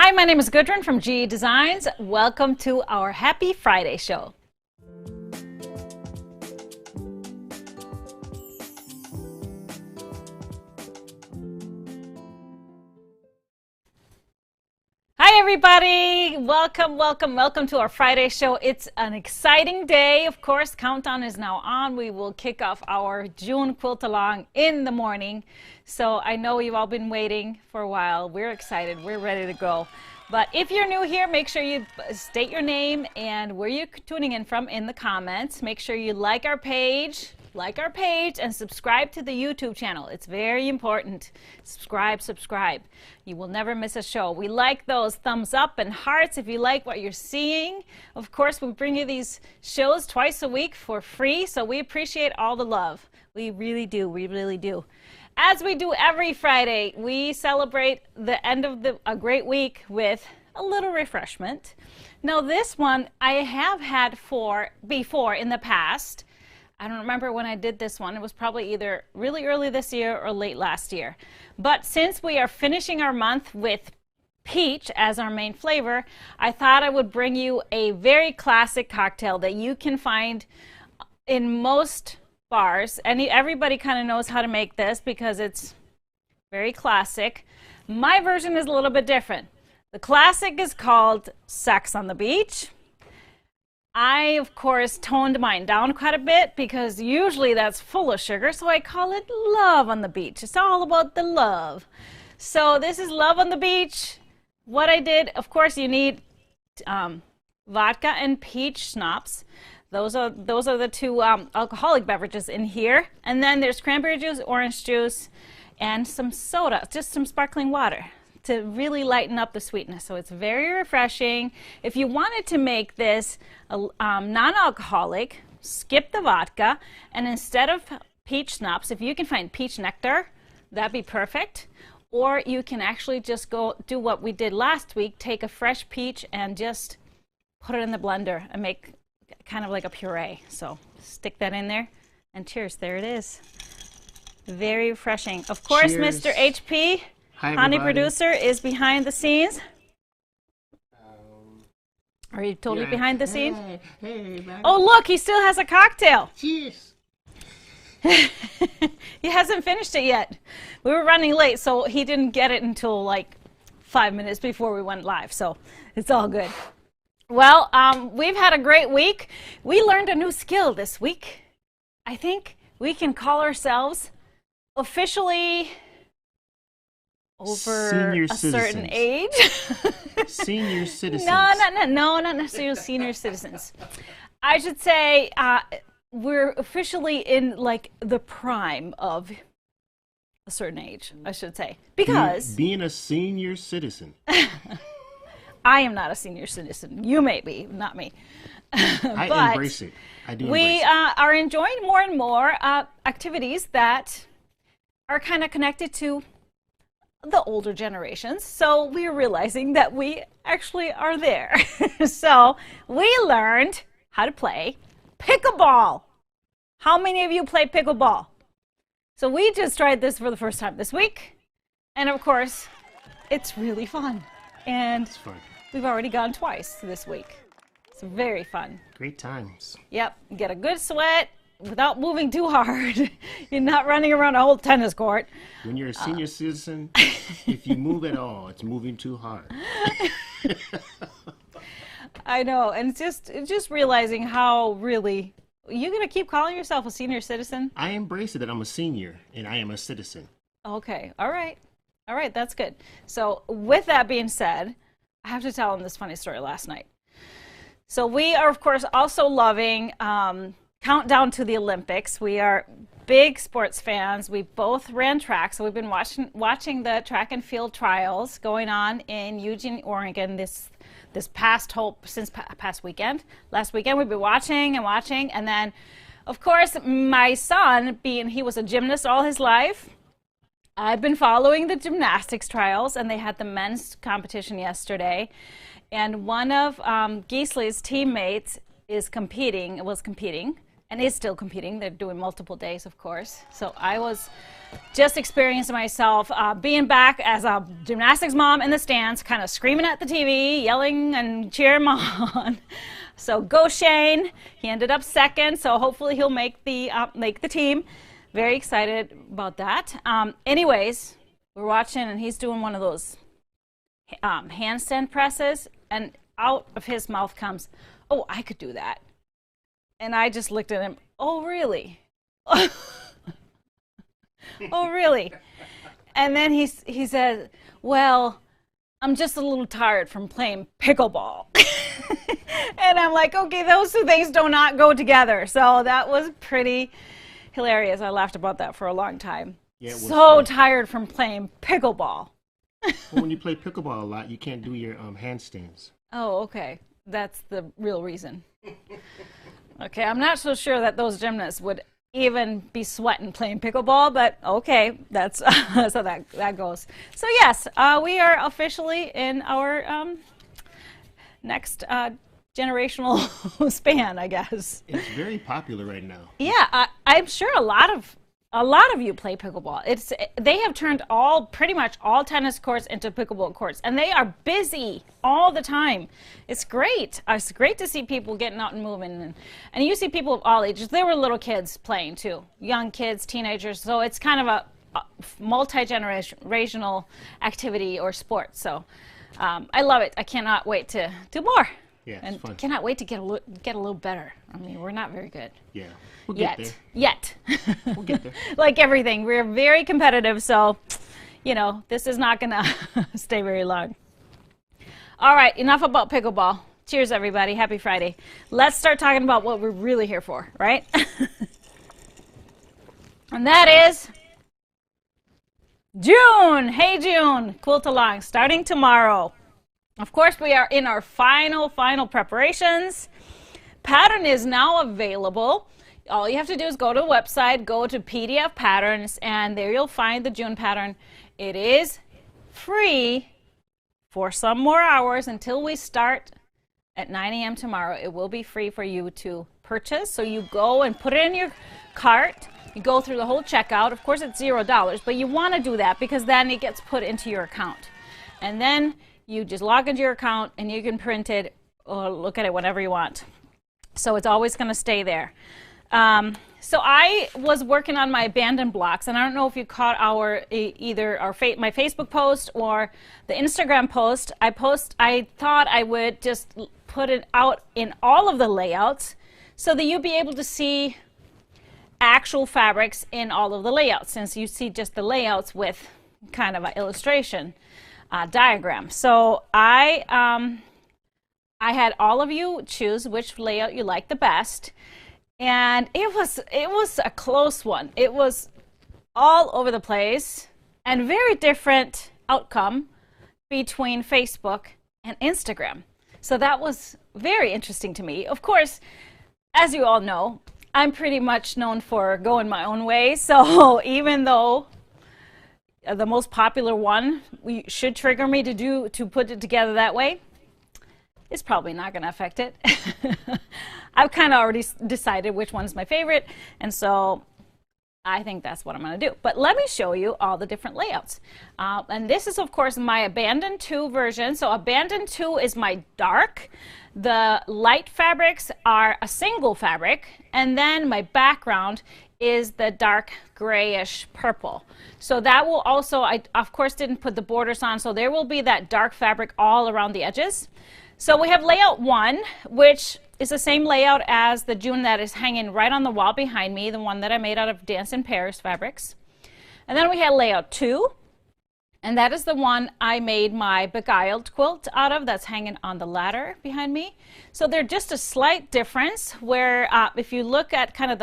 Hi, my name is Gudrun from GE Designs. Welcome to our Happy Friday show. Hi everybody, welcome to our Friday show. It's an exciting day. Of course, countdown is now on. We will kick off our June Quilt along in the morning. So I know you've all been waiting for a while. We're excited, we're ready to go. But if you're new here, make sure you state your name and where you're tuning in from in the comments. Make sure you like our page, and subscribe to the YouTube channel. It's very important. Subscribe. You will never miss a show. We like those thumbs up and hearts if you like what you're seeing. Of course, we bring you these shows twice a week for free, so we appreciate all the love. We really do. As we do every Friday, we celebrate the end of a great week with a little refreshment. Now this one I have had before in the past. I don't remember when I did this one. It was probably either really early this year or late last year. But since we are finishing our month with peach as our main flavor, I thought I would bring you a very classic cocktail that you can find in most bars. Everybody kind of knows how to make this because it's very classic. My version is a little bit different. The classic is called Sex on the Beach. I, of course, toned mine down quite a bit because usually that's full of sugar, so I call it Love on the Beach. It's all about the love. So this is Love on the Beach. What I did, of course, you need vodka and peach schnapps. Those are the two alcoholic beverages in here. And then there's cranberry juice, orange juice, and some soda, just some sparkling water to really lighten up the sweetness. So it's very refreshing. If you wanted to make this non-alcoholic, skip the vodka, and instead of peach schnapps, if you can find peach nectar, that'd be perfect. Or you can actually just go do what we did last week, take a fresh peach and just put it in the blender and make kind of like a puree. So stick that in there and cheers, there it is. Very refreshing. Of course, cheers. Mr. HP, hi, honey producer, is behind the scenes. Are you totally behind the scenes? Hey, oh, look, he still has a cocktail. Cheers. He hasn't finished it yet. We were running late, so he didn't get it until like 5 minutes before we went live, so it's all good. Well, we've had a great week. We learned a new skill this week. I think we can call ourselves officially over senior a citizens. Certain age. Senior citizens. No, not necessarily senior citizens. I should say we're officially in like the prime of a certain age, I should say. Because being a senior citizen. I am not a senior citizen. You may be, not me. I embrace it. I do embrace it. We are enjoying more and more activities that are kind of connected to the older generations. So we're realizing that we actually are there. So we learned how to play pickleball. How many of you play pickleball? So we just tried this for the first time this week. And of course, it's really fun. And it's fun. We've already gone twice this week. It's very fun. Great times. Yep, you get a good sweat without moving too hard. You're not running around a whole tennis court. When you're a senior citizen, if you move at all, it's moving too hard. I know, and it's just realizing how really, you gonna keep calling yourself a senior citizen? I embrace it that I'm a senior and I am a citizen. Okay, all right, that's good. So with that being said, I have to tell them this funny story last night. So we are, of course, also loving Countdown to the Olympics. We are big sports fans. We both ran track, so we've been watching the track and field trials going on in Eugene, Oregon this past weekend. Last weekend we've been watching, and then, of course, my son, being he was a gymnast all his life, I've been following the gymnastics trials, and they had the men's competition yesterday. And one of Geesley's teammates was competing, and is still competing. They're doing multiple days, of course. So I was just experiencing myself being back as a gymnastics mom in the stands, kind of screaming at the TV, yelling and cheering mom on. So go Shane. He ended up second, so hopefully he'll make the team. Very excited about that. Anyways, we're watching, and he's doing one of those handstand presses, and out of his mouth comes, "Oh, I could do that." And I just looked at him, "Oh, really?" "Oh, really?" And then he says, "Well, I'm just a little tired from playing pickleball." And I'm like, okay, those two things do not go together. So that was pretty hilarious. I laughed about that for a long time. Yeah, so tired from playing pickleball. Well, when you play pickleball a lot, you can't do your handstands. Oh, okay. That's the real reason. Okay, I'm not so sure that those gymnasts would even be sweating playing pickleball, but okay, that's so that goes. So yes, we are officially in our next generational span, I guess. It's very popular right now. Yeah, I'm sure a lot of you play pickleball. They have turned pretty much all tennis courts into pickleball courts, and they are busy all the time. It's great. It's great to see people getting out and moving, and you see people of all ages. There were little kids playing too, young kids, teenagers. So it's kind of a multi-generational activity or sport. So I love it. I cannot wait to do more. Yeah, and it's fun. Cannot wait to get a little better. I mean, we're not very good. Yeah, we'll get there. Yet. We'll get there. Like everything, we're very competitive, so, this is not going to stay very long. All right, enough about pickleball. Cheers, everybody. Happy Friday. Let's start talking about what we're really here for, right? And that is June. Hey, June. Quilt along, starting tomorrow. Of course, we are in our final preparations. Pattern is now available. All you have to do is go to the website, go to PDF patterns, and there you'll find the June pattern. It is free for some more hours until we start at 9 a.m. tomorrow. It will be free for you to purchase. So you go and put it in your cart. You go through the whole checkout. Of course, it's $0, but you want to do that because then it gets put into your account. And then you just log into your account and you can print it or look at it whenever you want. So it's always going to stay there. So I was working on my abandoned blocks, and I don't know if you caught my Facebook post or the Instagram post. I thought I would just put it out in all of the layouts so that you'd be able to see actual fabrics in all of the layouts, since you see just the layouts with kind of an illustration diagram. So I had all of you choose which layout you like the best, and it was a close one. It was all over the place and very different outcome between Facebook and Instagram. So that was very interesting to me. Of course, as you all know, I'm pretty much known for going my own way. So even though the most popular one should trigger me to put it together that way, it's probably not going to affect it. I've kind of already decided which one's my favorite, and so I think that's what I'm going to do. But let me show you all the different layouts. And this is, of course, my Abandon 2 version. So Abandon 2 is my dark. The light fabrics are a single fabric, and then my background is the dark grayish purple. So that will also, I of course didn't put the borders on, so there will be that dark fabric all around the edges. So we have layout 1, which is the same layout as the June that is hanging right on the wall behind me, the one that I made out of Dance in Paris fabrics. And then we have layout 2, and that is the one I made my Beguiled quilt out of, that's hanging on the ladder behind me. So they're just a slight difference where if you look at kind of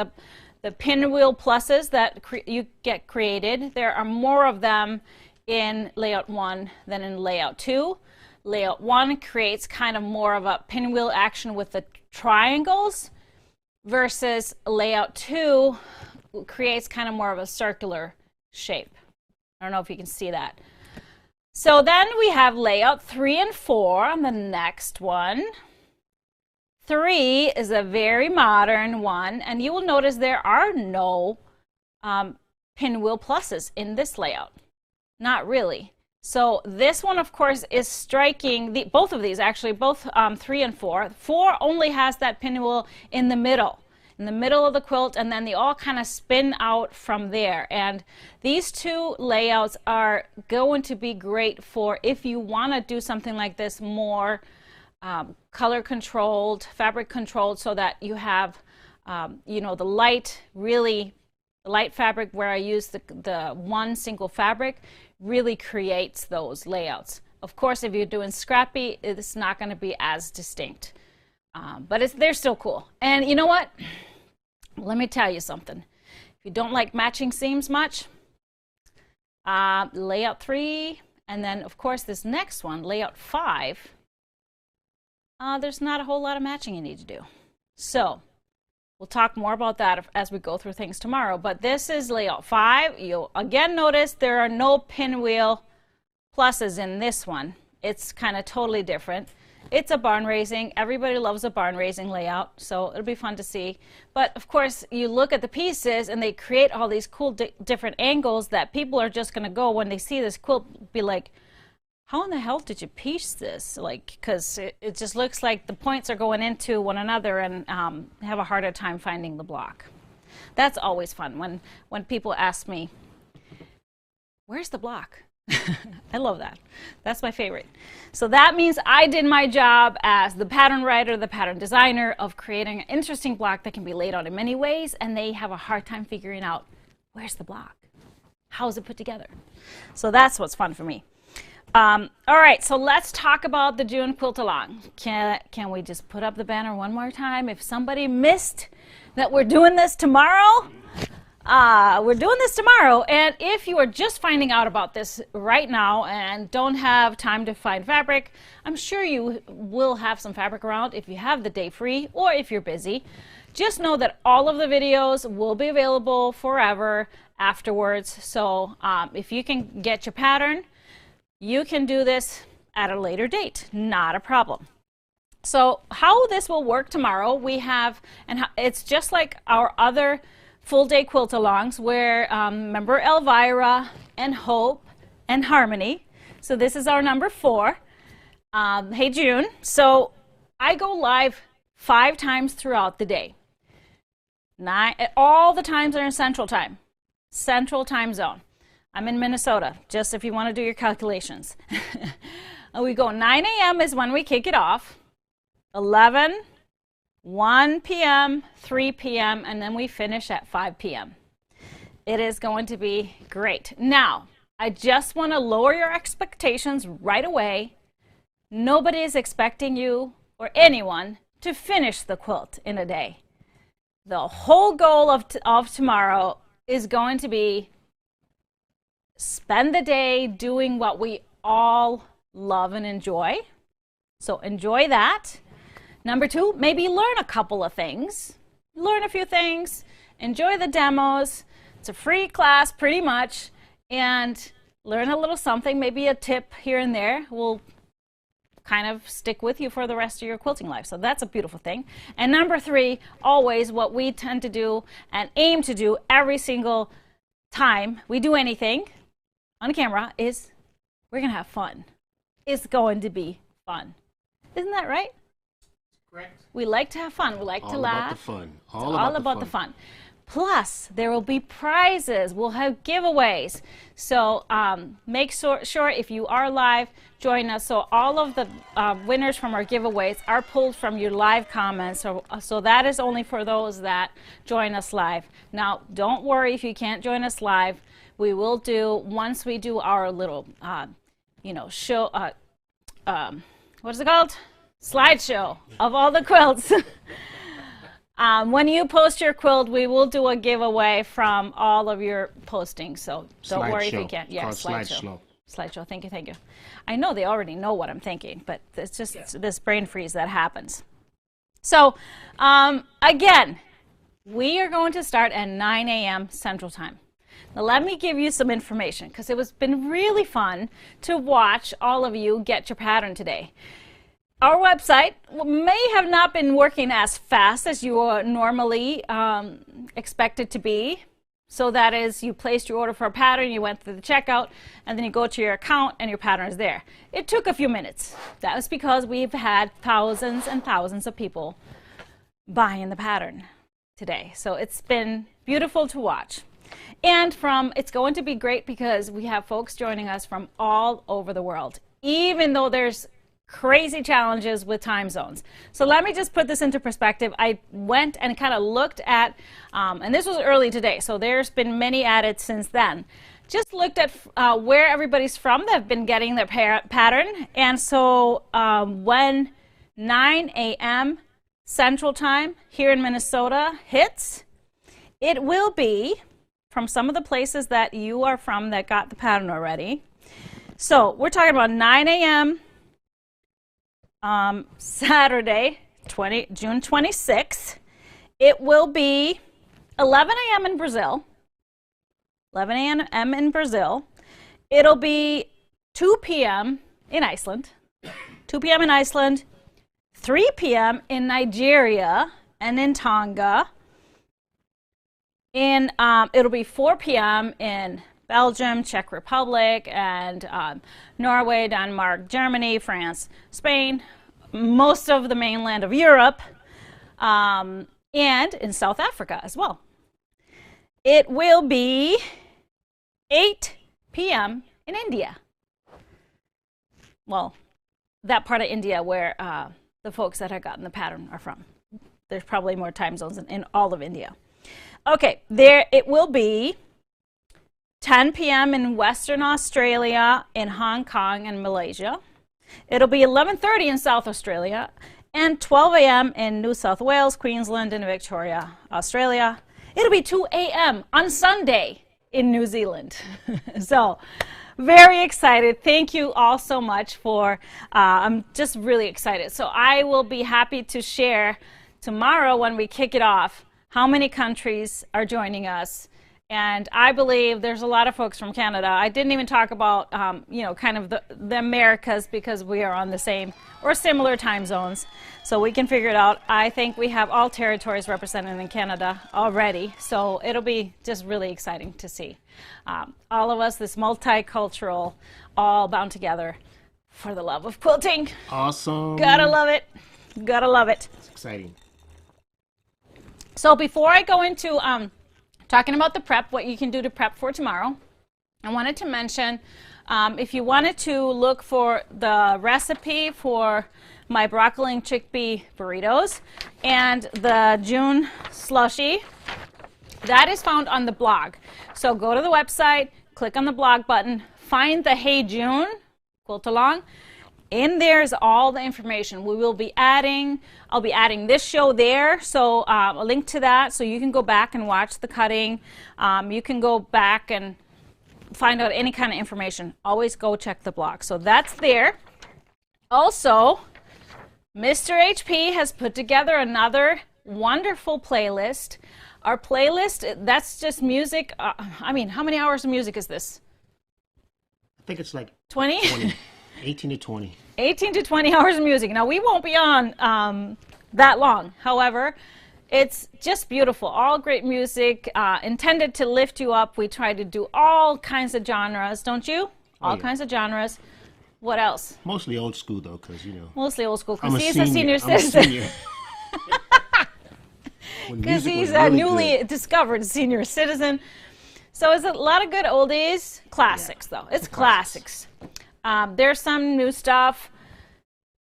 the pinwheel pluses that you get created, there are more of them in layout 1 than in layout 2. Layout 1 creates kind of more of a pinwheel action with the triangles, versus layout 2 creates kind of more of a circular shape. I don't know if you can see that. So then we have layout 3 and 4 on the next one. 3 is a very modern one, and you will notice there are no pinwheel pluses in this layout. Not really. So this one, of course, is striking, both of these actually, both 3 and 4. 4 only has that pinwheel in the middle of the quilt, and then they all kind of spin out from there. And these two layouts are going to be great for if you want to do something like this more color controlled, fabric controlled, so that you have, you know, the light fabric where I use the one single fabric really creates those layouts. Of course, if you're doing scrappy, it's not going to be as distinct, but they're still cool. And you know what? Let me tell you something. If you don't like matching seams much, layout 3, and then of course this next one, layout 5, there's not a whole lot of matching you need to do. So we'll talk more about that as we go through things tomorrow. But this is layout 5. You'll again notice there are no pinwheel pluses in this one. It's kind of totally different. It's a barn raising. Everybody loves a barn raising layout, so it'll be fun to see. But of course, you look at the pieces and they create all these cool different angles that people are just going to go when they see this quilt be like, how in the hell did you piece this? Like, because it just looks like the points are going into one another and have a harder time finding the block. That's always fun when people ask me, where's the block? I love that. That's my favorite. So that means I did my job as the pattern writer, the pattern designer of creating an interesting block that can be laid out in many ways, and they have a hard time figuring out where's the block? How is it put together? So that's what's fun for me. All right, so let's talk about the June Quilt Along. Can we just put up the banner one more time? If somebody missed that we're doing this tomorrow, we're doing this tomorrow, and if you are just finding out about this right now and don't have time to find fabric, I'm sure you will have some fabric around if you have the day free or if you're busy. Just know that all of the videos will be available forever afterwards. So if you can get your pattern, you can do this at a later date, not a problem. So how this will work tomorrow, we have, and it's just like our other full day quilt alongs where remember Elvira and Hope and Harmony. So this is our number 4. Hey June. So I go live 5 times throughout the day. All the times are in Central Time Zone. I'm in Minnesota, just if you want to do your calculations. We go 9 a.m. is when we kick it off, 11, 1 p.m., 3 p.m., and then we finish at 5 p.m. It is going to be great. Now, I just want to lower your expectations right away. Nobody is expecting you or anyone to finish the quilt in a day. The whole goal of tomorrow is going to be spend the day doing what we all love and enjoy. So enjoy that. Number 2, maybe learn a couple of things. Learn a few things. Enjoy the demos. It's a free class pretty much. And learn a little something, maybe a tip here and there will kind of stick with you for the rest of your quilting life. So that's a beautiful thing. And number 3, always what we tend to do and aim to do every single time we do anything on camera is we're going to have fun. It's going to be fun. Isn't that right? Correct. We like to have fun. We like to laugh. All about the fun. Plus, there will be prizes. We'll have giveaways. So make sure if you are live, join us. So all of the winners from our giveaways are pulled from your live comments. So that is only for those that join us live. Now, don't worry if you can't join us live. We will do, once we do our little, show, what is it called? Slideshow of all the quilts. When you post your quilt, we will do a giveaway from all of your postings. So don't worry if you can't. Yeah, slideshow. Slideshow. Thank you. I know they already know what I'm thinking, but it's just this brain freeze that happens. So again, we are going to start at 9 a.m. Central Time. Now let me give you some information because it was been really fun to watch all of you get your pattern today. our website may have not been working as fast as you are normally expect it to be. So that is, you placed your order for a pattern, you went through the checkout, and then you go to your account and your pattern is there. It took a few minutes. That was because we've had thousands and thousands of people buying the pattern today. So it's been beautiful to watch. And it's going to be great because we have folks joining us from all over the world, even though there's crazy challenges with time zones. So let me just put this into perspective. I went and kind of looked at, and this was early today, so there's been many added since then. Just looked at where everybody's from that have been getting their pattern. And so when 9 a.m. Central Time here in Minnesota hits, it will be from some of the places that you are from that got the pattern already. So we're talking about 9 a.m. Saturday, June 26th. It will be 11 a.m. in Brazil. 11 a.m. in Brazil. It'll be 2 p.m. in Iceland. 2 p.m. in Iceland. 3 p.m. in Nigeria and in Tonga. It'll be 4 p.m. in Belgium, Czech Republic, and Norway, Denmark, Germany, France, Spain, most of the mainland of Europe, and in South Africa as well. It will be 8 p.m. in India. Well, that part of India where the folks that have gotten the pattern are from. There's probably more time zones in all of India. Okay, it will be 10 p.m. in Western Australia, in Hong Kong and Malaysia. It'll be 11:30 in South Australia and 12 a.m. in New South Wales, Queensland, and Victoria, Australia. It'll be 2 a.m. on Sunday in New Zealand. So very excited. Thank you all so much for, I'm just really excited. So I will be happy to share tomorrow when we kick it off how many countries are joining us. And I believe there's a lot of folks from Canada. I didn't even talk about, kind of the Americas because we are on the same or similar time zones. So we can figure it out. I think we have all territories represented in Canada already. So it'll be just really exciting to see. All of us, this multicultural, all bound together for the love of quilting. Awesome. Gotta love it. Gotta love it. It's exciting. So before I go into talking about the prep, what you can do to prep for tomorrow, I wanted to mention if you wanted to look for the recipe for my broccoli and chickpea burritos and the June slushy, that is found on the blog. So go to the website, click on the blog button, find the Hey June quilt along. In there is all the information. I'll be adding this show there, so a link to that so you can go back and watch the cutting. You can go back and find out any kind of information. Always go check the blog. So that's there. Also, Mr. HP has put together another wonderful playlist. Our playlist, that's just music. How many hours of music is this? I think it's like 20? 18 to 20. 18 to 20 hours of music. Now, we won't be on that long. However, it's just beautiful. All great music intended to lift you up. We try to do all kinds of genres, don't you? All kinds of genres. What else? Mostly old school, though, because, Mostly old school, I'm because he's a senior citizen. Because he's a newly discovered senior citizen. So it's a lot of good oldies. Classics, though. It's classics. There's some new stuff.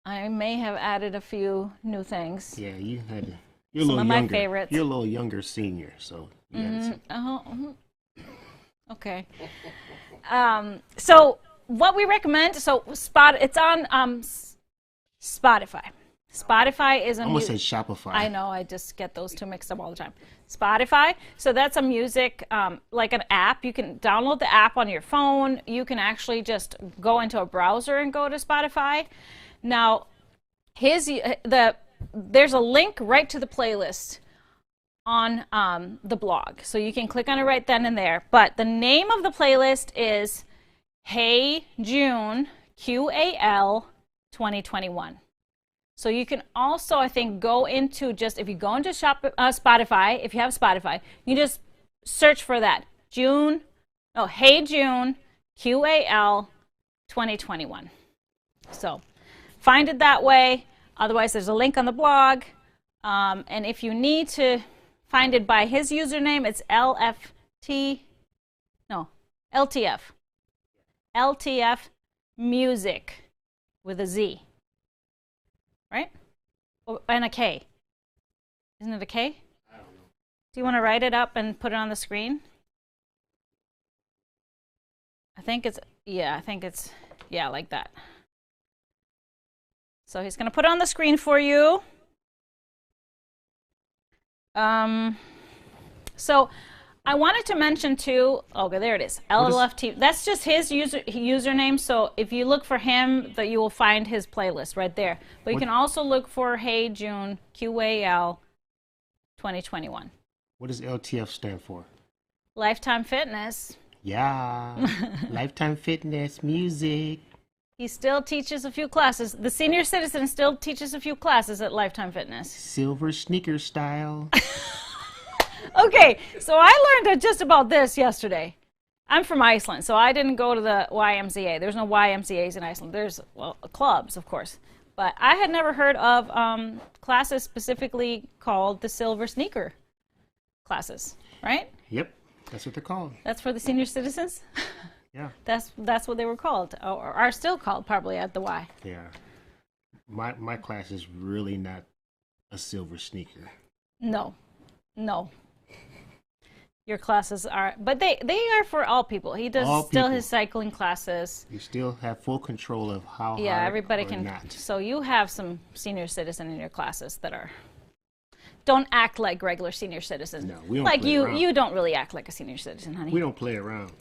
I may have added a few new things. Yeah, you're some of my favorites. You're a little younger senior, so you okay. So what we recommend, it's on Spotify. Spotify is a I almost said Shopify. I know, I just get those two mixed up all the time. Spotify, so that's a music, like an app. You can download the app on your phone. You can actually just go into a browser and go to Spotify. Now, there's a link right to the playlist on the blog. So you can click on it right then and there. But the name of the playlist is Hey June, QAL 2021. So you can also, I think, go into just, if you go into Spotify, if you have Spotify, you just search for that. Hey June, QAL 2021. So find it that way. Otherwise, there's a link on the blog. And if you need to find it by his username, it's LTF. LTF Music with a Z. Right? And a K. Isn't it a K? I don't know. Do you want to write it up and put it on the screen? I think it's like that. So he's going to put it on the screen for you. So I wanted to mention too, okay, there it is, LLFT. That's just his username. So if you look for him, you will find his playlist right there. But you can also look for Hey June, QAL 2021. What does LTF stand for? Lifetime Fitness. Yeah, Lifetime Fitness Music. He still teaches a few classes. The senior citizen still teaches a few classes at Lifetime Fitness. Silver sneaker style. Okay, so I learned just about this yesterday. I'm from Iceland, so I didn't go to the YMCA. There's no YMCAs in Iceland. There's, well, clubs, of course. But I had never heard of classes specifically called the silver sneaker classes, right? Yep, that's what they're called. That's for the senior citizens? Yeah. That's what they were called, or are still called probably at the Y. Yeah. My class is really not a silver sneaker. No. Your classes are, but they are for all people. He does all still people. His cycling classes. You still have full control of how Yeah, hard everybody or can. not. So you have some senior citizen in your classes that don't act like regular senior citizens. No, we don't like play around. You don't really act like a senior citizen, honey. We don't play around.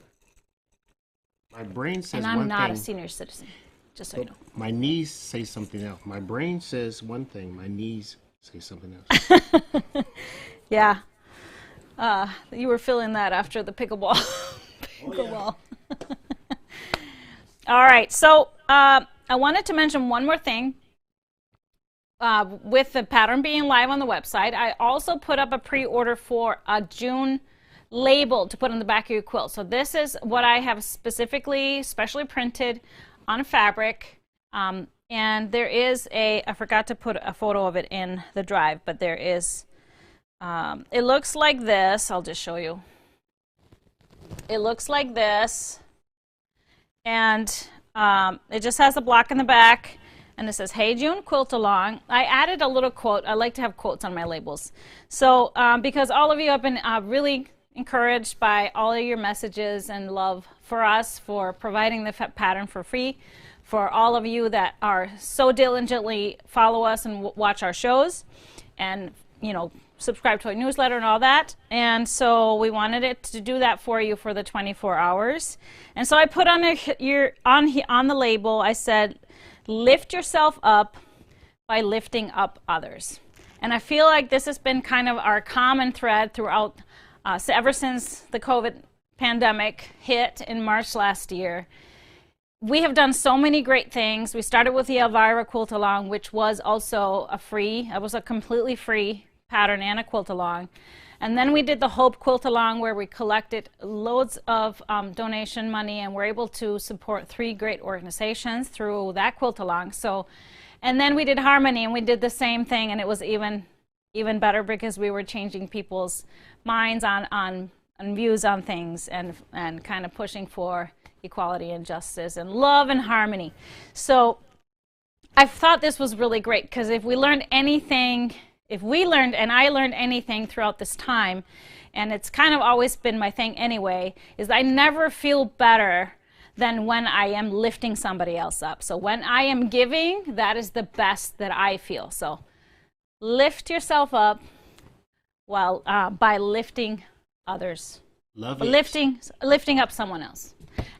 My brain says and one I'm thing. not a senior citizen, just so you know. My knees say something else. My brain says one thing. My knees say something else. Yeah. You were feeling that after the pickleball. Oh, yeah. All right. So I wanted to mention one more thing. With the pattern being live on the website, I also put up a pre-order for a June label to put on the back of your quilt. So this is what I have specially printed on fabric. And there is I forgot to put a photo of it in the drive, but there is, it looks like this. I'll just show you. It looks like this. And it just has a block in the back. And it says, Hey June, quilt along. I added a little quote. I like to have quotes on my labels. So because all of you have been really encouraged by all of your messages and love for us, for providing the pattern for free, for all of you that are so diligently follow us and watch our shows and, subscribe to our newsletter and all that. And so we wanted it to do that for you for the 24 hours. And so I put on the label, I said, lift yourself up by lifting up others. And I feel like this has been kind of our common thread throughout, ever since the COVID pandemic hit in March last year. We have done so many great things. We started with the Elvira quilt along, which was also a completely free pattern and a quilt along. And then we did the Hope quilt along, where we collected loads of donation money and were able to support 3 great organizations through that quilt along. So, and then we did Harmony, and we did the same thing, and it was even better because we were changing people's minds on views on things and kind of pushing for equality and justice and love and harmony. So I thought this was really great, because if we learned anything, and I learned anything throughout this time, and it's kind of always been my thing anyway, is I never feel better than when I am lifting somebody else up. So when I am giving, that is the best that I feel. So lift yourself up by lifting others. Love it. Lifting up someone else.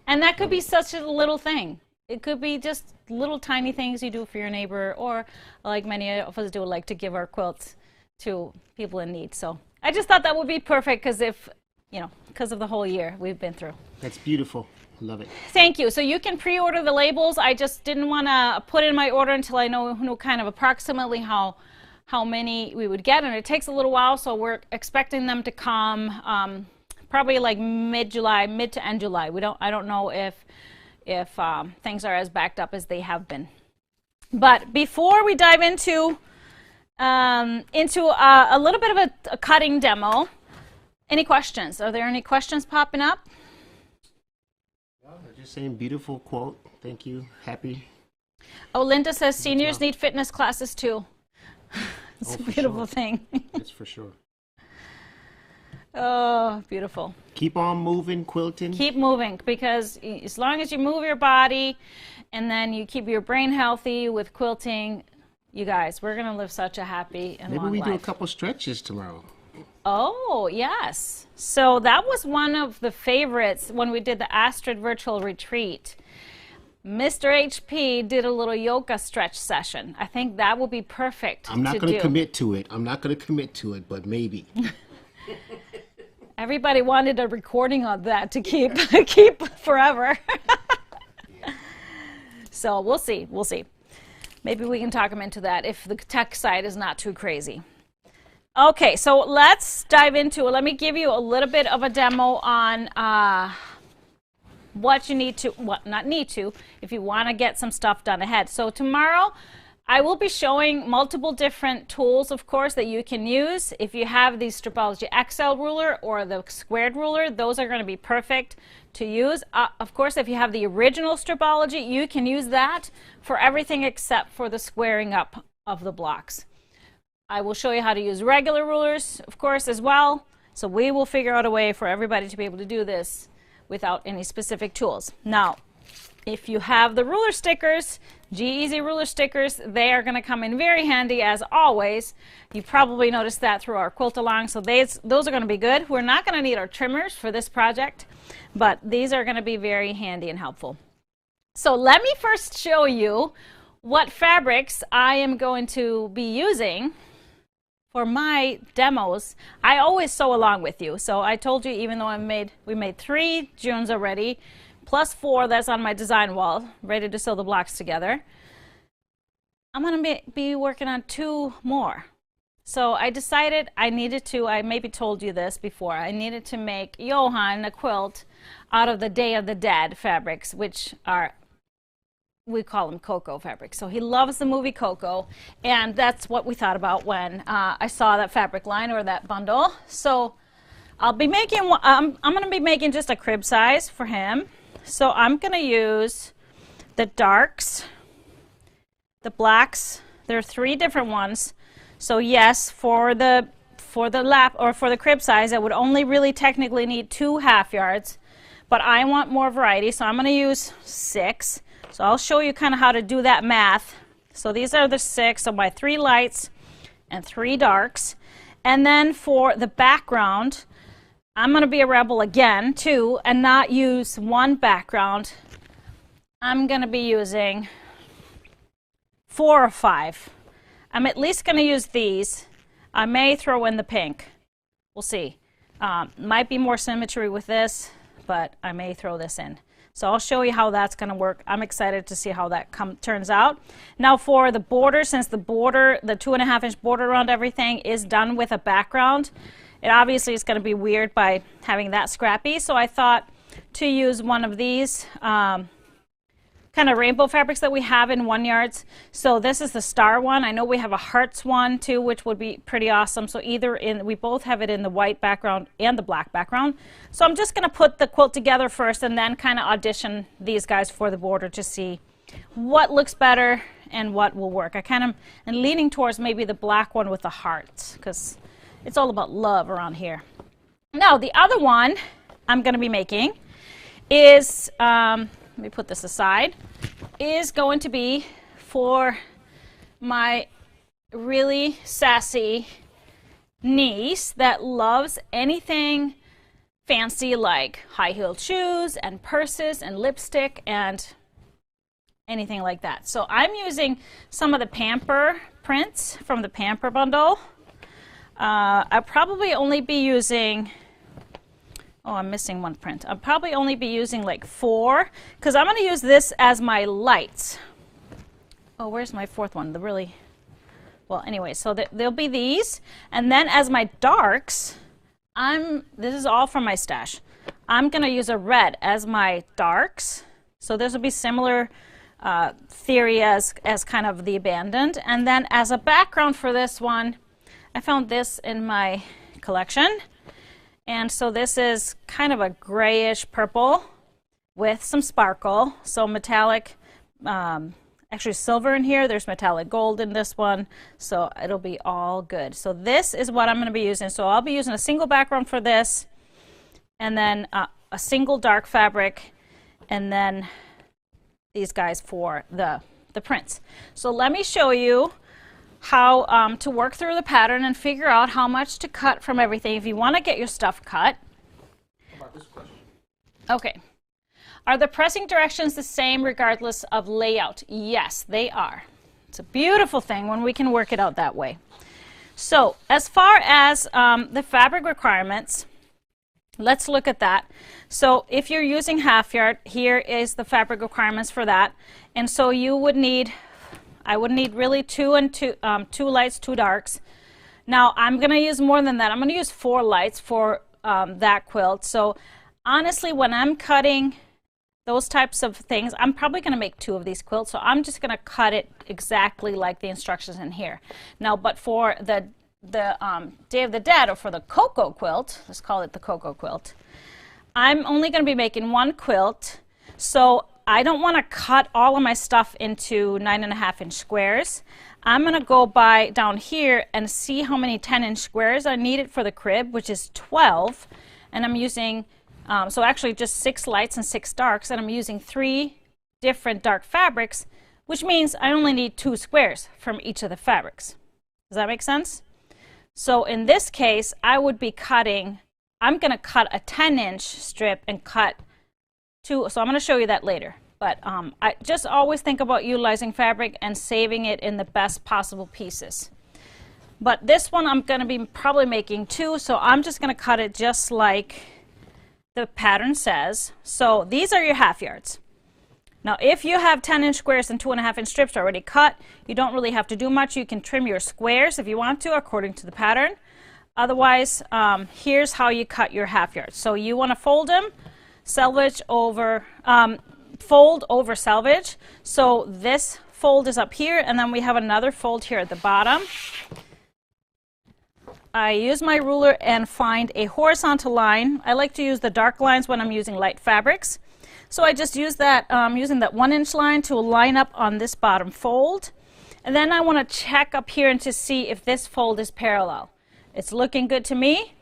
And that could be such a little thing. It could be just little tiny things you do for your neighbor, or like many of us do, like to give our quilts to people in need. So I just thought that would be perfect, because if you know, because of the whole year we've been through. That's beautiful. Love it. Thank you. So you can pre-order the labels. I just didn't want to put in my order until I know kind of approximately how many we would get, and it takes a little while, so we're expecting them to come probably like mid-July, mid to end July. I don't know if things are as backed up as they have been. But before we dive into a little bit of a cutting demo, any questions? Are there any questions popping up? Just saying, beautiful quote. Thank you. Happy. Oh, Linda says seniors need fitness classes too. It's a beautiful thing. That's for sure. Oh, beautiful. Keep on moving, quilting. Keep moving, because as long as you move your body and then you keep your brain healthy with quilting, you guys, we're going to live such a happy and long life. Maybe we do a couple stretches tomorrow. Oh, yes. So that was one of the favorites when we did the Astrid virtual retreat. Mr. HP did a little yoga stretch session. I think that will be perfect. I'm not going to commit to it. I'm not going to commit to it, but maybe. Everybody wanted a recording of that to keep forever. So we'll see. We'll see. Maybe we can talk them into that if the tech side is not too crazy. Okay, so let's dive into it. Let me give you a little bit of a demo on what you need to, what not need to, if you want to get some stuff done ahead. So tomorrow I will be showing multiple different tools, of course, that you can use. If you have the Stripology XL ruler or the squared ruler, those are going to be perfect to use. Of course, if you have the original Stripology, you can use that for everything except for the squaring up of the blocks. I will show you how to use regular rulers, of course, as well. So we will figure out a way for everybody to be able to do this without any specific tools. Now, if you have the ruler stickers, G-Easy ruler stickers, they are going to come in very handy as always. You probably noticed that through our quilt along, so those are going to be good. We're not going to need our trimmers for this project, but these are going to be very handy and helpful. So let me first show you what fabrics I am going to be using for my demos. I always sew along with you. So I told you, even though we made 3 Junes already, plus 4 that's on my design wall, ready to sew the blocks together. I'm going to be working on 2 more. So I decided I needed to, I maybe told you this before, I needed to make Johan a quilt out of the Day of the Dead fabrics, which are, we call them Coco fabrics. So he loves the movie Coco, and that's what we thought about when I saw that fabric line or that bundle. So I'll be making, I'm going to be making just a crib size for him. So I'm going to use the darks, the blacks. There are 3 different ones. So yes, for the lap or for the crib size, I would only really technically need 2 half yards, but I want more variety, so I'm going to use 6. So I'll show you kind of how to do that math. So these are the 6, so my 3 lights and 3 darks. And then for the background, I'm going to be a rebel again too and not use 1 background. I'm going to be using 4 or 5. I'm at least going to use these. I may throw in the pink. We'll see. Might be more symmetry with this, but I may throw this in. So I'll show you how that's going to work. I'm excited to see how that turns out. Now for the border, since the border, the 2.5-inch border around everything is done with a background, it obviously is going to be weird by having that scrappy. So I thought to use one of these kind of rainbow fabrics that we have in 1 yards. So this is the star one. I know we have a hearts one too, which would be pretty awesome. So we both have it in the white background and the black background. So I'm just going to put the quilt together first and then kind of audition these guys for the border to see what looks better and what will work. I kind of am leaning towards maybe the black one with the hearts because it's all about love around here. Now the other one I'm going to be making is let me put this aside, is going to be for my really sassy niece that loves anything fancy like high-heeled shoes and purses and lipstick and anything like that. So I'm using some of the Pamper prints from the Pamper bundle. I'll probably only be using Oh, I'm missing one print. I'll probably only be using like 4 because I'm going to use this as my lights. Oh, where's my 4th one? The really, well, anyway, so there'll be these. And then as my darks, this is all from my stash. I'm going to use a red as my darks. So this will be similar theory as kind of the abandoned. And then as a background for this one, I found this in my collection. And so this is kind of a grayish purple with some sparkle. So metallic, actually silver in here. There's metallic gold in this one. So it'll be all good. So this is what I'm going to be using. So I'll be using a single background for this, and then a single dark fabric, and then these guys for the prints. So let me show you how to work through the pattern and figure out how much to cut from everything if you want to get your stuff cut. How about this question? Okay. Are the pressing directions the same regardless of layout? Yes, they are. It's a beautiful thing when we can work it out that way. So as far as the fabric requirements, let's look at that. So if you're using half yard, here is the fabric requirements for that. And so you would need, I would need really 2 lights, 2 darks. Now I'm going to use more than that. I'm going to use 4 lights for that quilt. So honestly, when I'm cutting those types of things, I'm probably going to make 2 of these quilts. So I'm just going to cut it exactly like the instructions in here. Now, but for the Day of the Dead, or for the Cocoa quilt, let's call it the Cocoa quilt, I'm only going to be making 1 quilt. So I don't want to cut all of my stuff into 9.5-inch squares. I'm going to go by down here and see how many 10-inch squares are needed for the crib, which is 12. And I'm using, so actually just 6 lights and 6 darks, and I'm using 3 different dark fabrics, which means I only need 2 squares from each of the fabrics. Does that make sense? So in this case, I would be cutting, I'm going to cut a 10-inch strip and cut 2, so I'm going to show you that later. But I just always think about utilizing fabric and saving it in the best possible pieces. But this one I'm going to be probably making 2, so I'm just going to cut it just like the pattern says. So these are your half yards. Now if you have 10-inch squares and 2.5-inch strips already cut, you don't really have to do much. You can trim your squares if you want to according to the pattern. Otherwise, here's how you cut your half yards. So you want to fold them, selvage over, fold over selvage. So this fold is up here, and then we have another fold here at the bottom. I use my ruler and find a horizontal line. I like to use the dark lines when I'm using light fabrics. So I just use that, using that 1-inch line to line up on this bottom fold. And then I want to check up here and to see if this fold is parallel. It's looking good to me.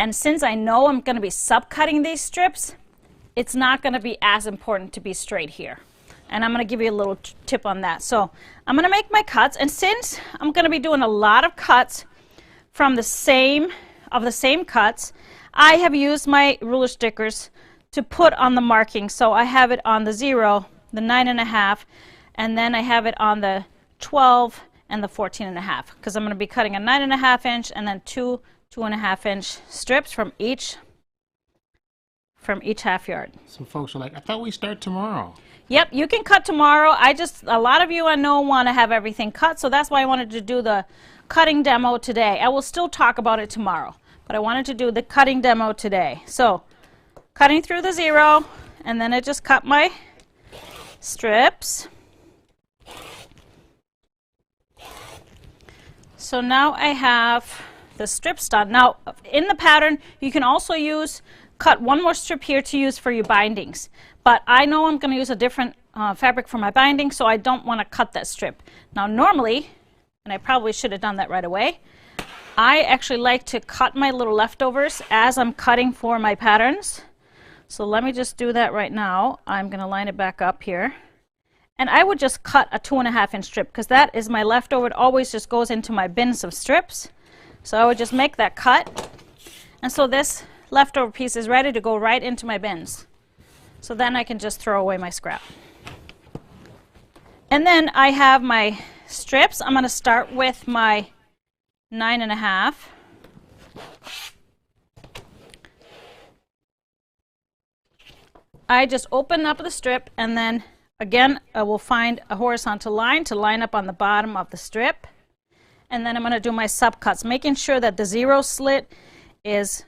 And since I know I'm going to be subcutting these strips, it's not going to be as important to be straight here. And I'm going to give you a little tip on that. So I'm going to make my cuts. And since I'm going to be doing a lot of cuts from the same cuts, I have used my ruler stickers to put on the marking. So I have it on the 0, the 9.5, and then I have it on the 12 and the 14.5, because I'm going to be cutting a 9.5-inch and then 2 2.5-inch strips from each half yard. Some folks are like, I thought we start tomorrow. Yep, you can cut tomorrow. A lot of you I know want to have everything cut, so that's why I wanted to do the cutting demo today. I will still talk about it tomorrow, but I wanted to do the cutting demo today. So cutting through the 0, and then I just cut my strips. So now I have the strips done. Now in the pattern you can also cut 1 more strip here to use for your bindings, but I know I'm going to use a different fabric for my binding, so I don't want to cut that strip. Now normally, and I probably should have done that right away, I actually like to cut my little leftovers as I'm cutting for my patterns. So let me just do that right now. I'm going to line it back up here. And I would just cut a 2.5-inch strip, because that is my leftover. It always just goes into my bins of strips. So I would just make that cut. And so this leftover piece is ready to go right into my bins. So then I can just throw away my scrap. And then I have my strips. I'm going to start with my 9.5. I just open up the strip, and then again I will find a horizontal line to line up on the bottom of the strip. And then I'm going to do my subcuts, making sure that the zero slit is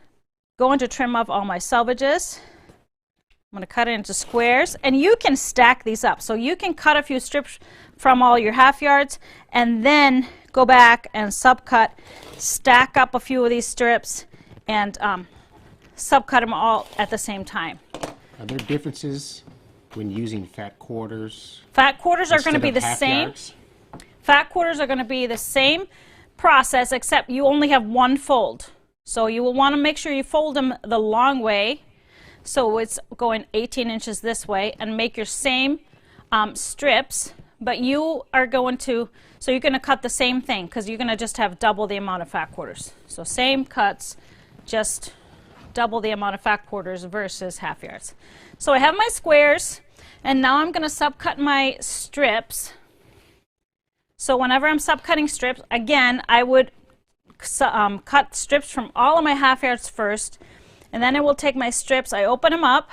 going to trim off all my selvages. I'm going to cut it into squares, and you can stack these up. So you can cut a few strips from all your half yards and then go back and subcut, stack up a few of these strips, and subcut them all at the same time. Are there differences when using fat quarters? Fat quarters are going to be the same. Fat quarters are going to be the same process, except you only have one fold. So you will want to make sure you fold them the long way, so it's going 18 inches this way, and make your same strips, but you are going to, so you're going to cut the same thing, because you're going to just have double the amount of fat quarters. So same cuts, just double the amount of fat quarters versus half yards. So I have my squares, and now I'm going to subcut my strips. So whenever I'm subcutting strips, again, I would cut strips from all of my half yards first, and then I will take my strips, I open them up.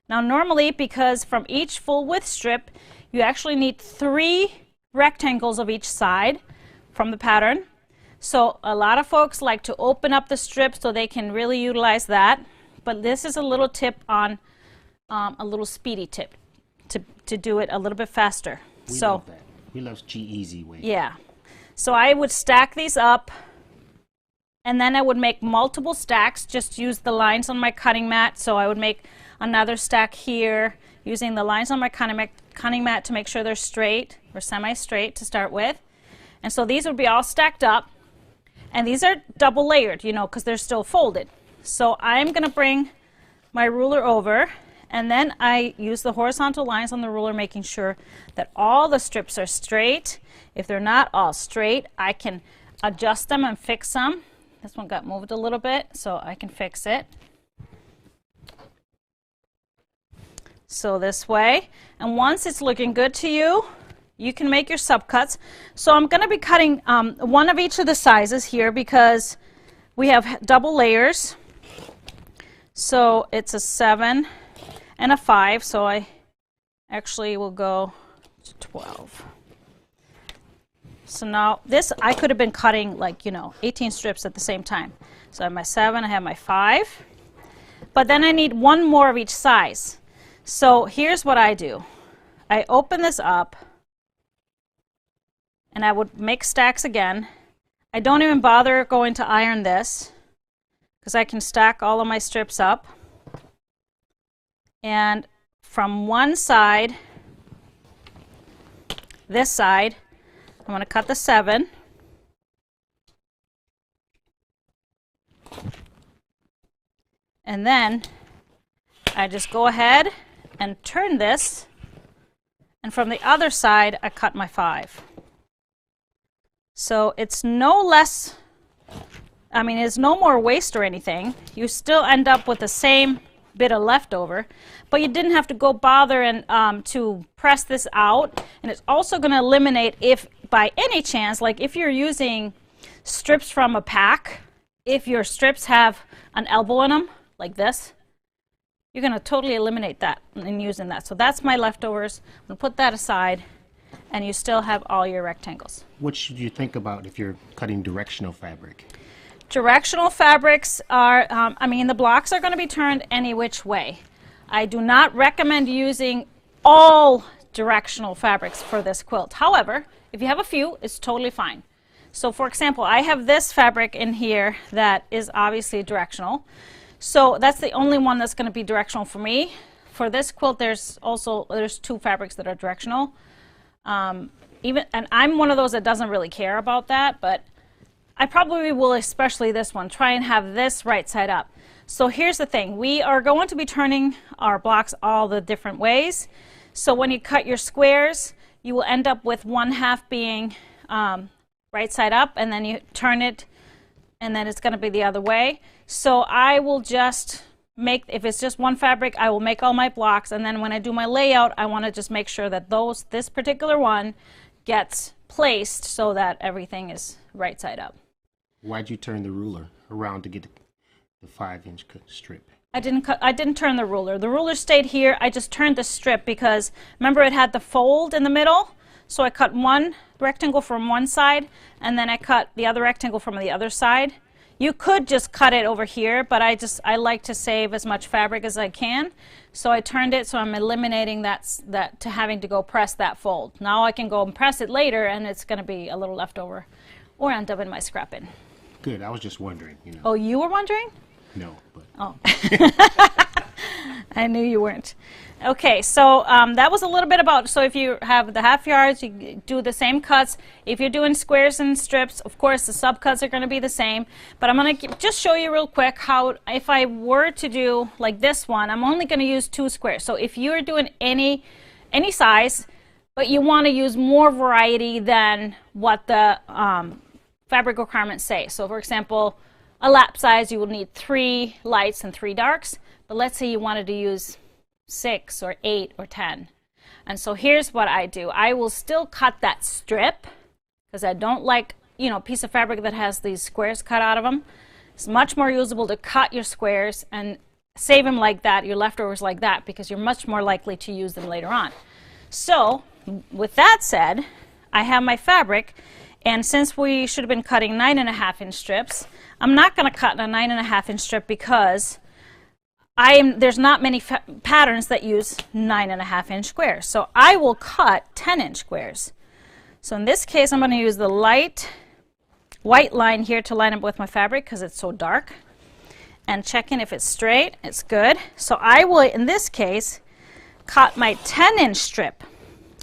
Now normally, because from each full width strip, you actually need 3 rectangles of each side from the pattern. So a lot of folks like to open up the strips so they can really utilize that, but this is a little tip on, a little speedy tip to do it a little bit faster. We love that. We love G-Easy way. Yeah. So I would stack these up, and then I would make multiple stacks, just use the lines on my cutting mat. So I would make another stack here using the lines on my cutting mat to make sure they're straight or semi-straight to start with. And so these would be all stacked up, and these are double layered, you know, because they're still folded. So I'm going to bring my ruler over, and then I use the horizontal lines on the ruler, making sure that all the strips are straight. If they're not all straight, I can adjust them and fix them. This one got moved a little bit, so I can fix it. So this way, and once it's looking good to you, you can make your subcuts. So I'm going to be cutting one of each of the sizes here because we have double layers. So it's a 7 and a 5, so I actually will go to 12. So now this, I could have been cutting like, you know, 18 strips at the same time. So I have my 7, I have my 5, but then I need one more of each size. So here's what I do. I open this up, and I would make stacks again. I don't even bother going to iron this, because I can stack all of my strips up. And from one side, this side, I'm going to cut the 7. And then I just go ahead and turn this, and from the other side I cut my 5. So it's no less, I mean, it's no more waste or anything. You still end up with the same bit of leftover, but you didn't have to go bother and to press this out. And it's also going to eliminate, if by any chance, like if you're using strips from a pack, if your strips have an elbow in them like this, you're going to totally eliminate that in using that. So that's my leftovers. I'm going to put that aside, and you still have all your rectangles. What should you think about if you're cutting directional fabric? Directional fabrics are, I mean, the blocks are going to be turned any which way. I do not recommend using all directional fabrics for this quilt. However, if you have a few, it's totally fine. So for example, I have this fabric in here that is obviously directional. So that's the only one that's going to be directional for me. For this quilt, there's 2 fabrics that are directional. And I'm one of those that doesn't really care about that, but I probably will, especially this one, try and have this right side up. So here's the thing. We are going to be turning our blocks all the different ways. So when you cut your squares, you will end up with one half being right side up, and then you turn it, and then it's going to be the other way. So I will just make, if it's just one fabric, I will make all my blocks, and then when I do my layout, I want to just make sure that this particular one gets placed so that everything is right side up. Why'd you turn the ruler around to get the 5-inch strip? I didn't turn the ruler. The ruler stayed here. I just turned the strip because remember it had the fold in the middle. So I cut one rectangle from one side and then I cut the other rectangle from the other side. You could just cut it over here, but I like to save as much fabric as I can. So I turned it so I'm eliminating that to having to go press that fold. Now I can go and press it later and it's going to be a little left over or end up in my scrap bin. Good. I was just wondering, you know. Oh, you were wondering? No, but. Oh. I knew you weren't. Okay, so that was a little bit about, so if you have the half yards, you do the same cuts. If you're doing squares and strips, of course, the subcuts are going to be the same. But I'm going to just show you real quick how, if I were to do like this one, I'm only going to use 2 squares. So if you're doing any size, but you want to use more variety than what the fabric requirements say. So for example, a lap size, you will need 3 lights and 3 darks. But let's say you wanted to use 6 or 8 or 10. And so here's what I do. I will still cut that strip because I don't like, you know, a piece of fabric that has these squares cut out of them. It's much more usable to cut your squares and save them like that, your leftovers like that, because you're much more likely to use them later on. So with that said, I have my fabric, and since we should have been cutting 9.5-inch strips, I'm not going to cut a 9.5-inch strip because there's not many patterns that use 9.5-inch squares. So I will cut 10-inch squares. So in this case, I'm going to use the light white line here to line up with my fabric because it's so dark. And checking if it's straight, it's good. So I will, in this case, cut my 10-inch strip.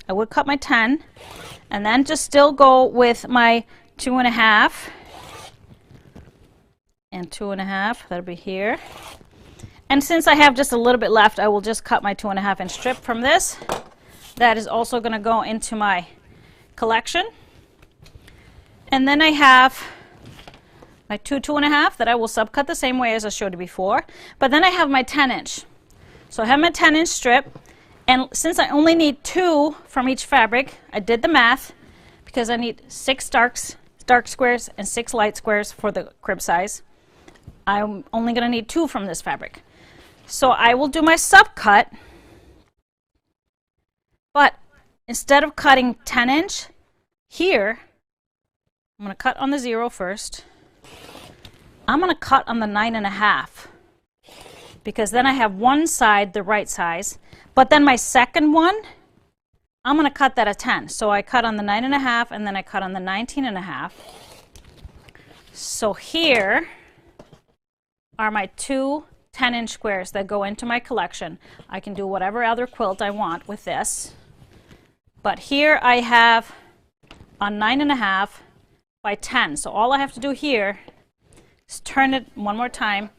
I would cut my 10 and then just still go with my 2.5 and 2.5. That'll be here. And since I have just a little bit left, I will just cut my 2.5-inch strip from this. That is also going to go into my collection. And then I have my 2.5 that I will subcut the same way as I showed you before. But then I have my 10-inch. So I have my 10-inch strip. And since I only need 2 from each fabric, I did the math because I need 6 dark squares and 6 light squares for the crib size. I'm only going to need 2 from this fabric. So I will do my subcut, but instead of cutting 10-inch here, I'm going to cut on the 0 first. I'm going to cut on the 9.5 because then I have one side the right size, but then my second one, I'm going to cut that at 10. So I cut on the 9.5 and then I cut on the 19.5. So here are my 2 10-inch squares that go into my collection. I can do whatever other quilt I want with this. But here I have a 9.5 by 10. So all I have to do here is turn it one more time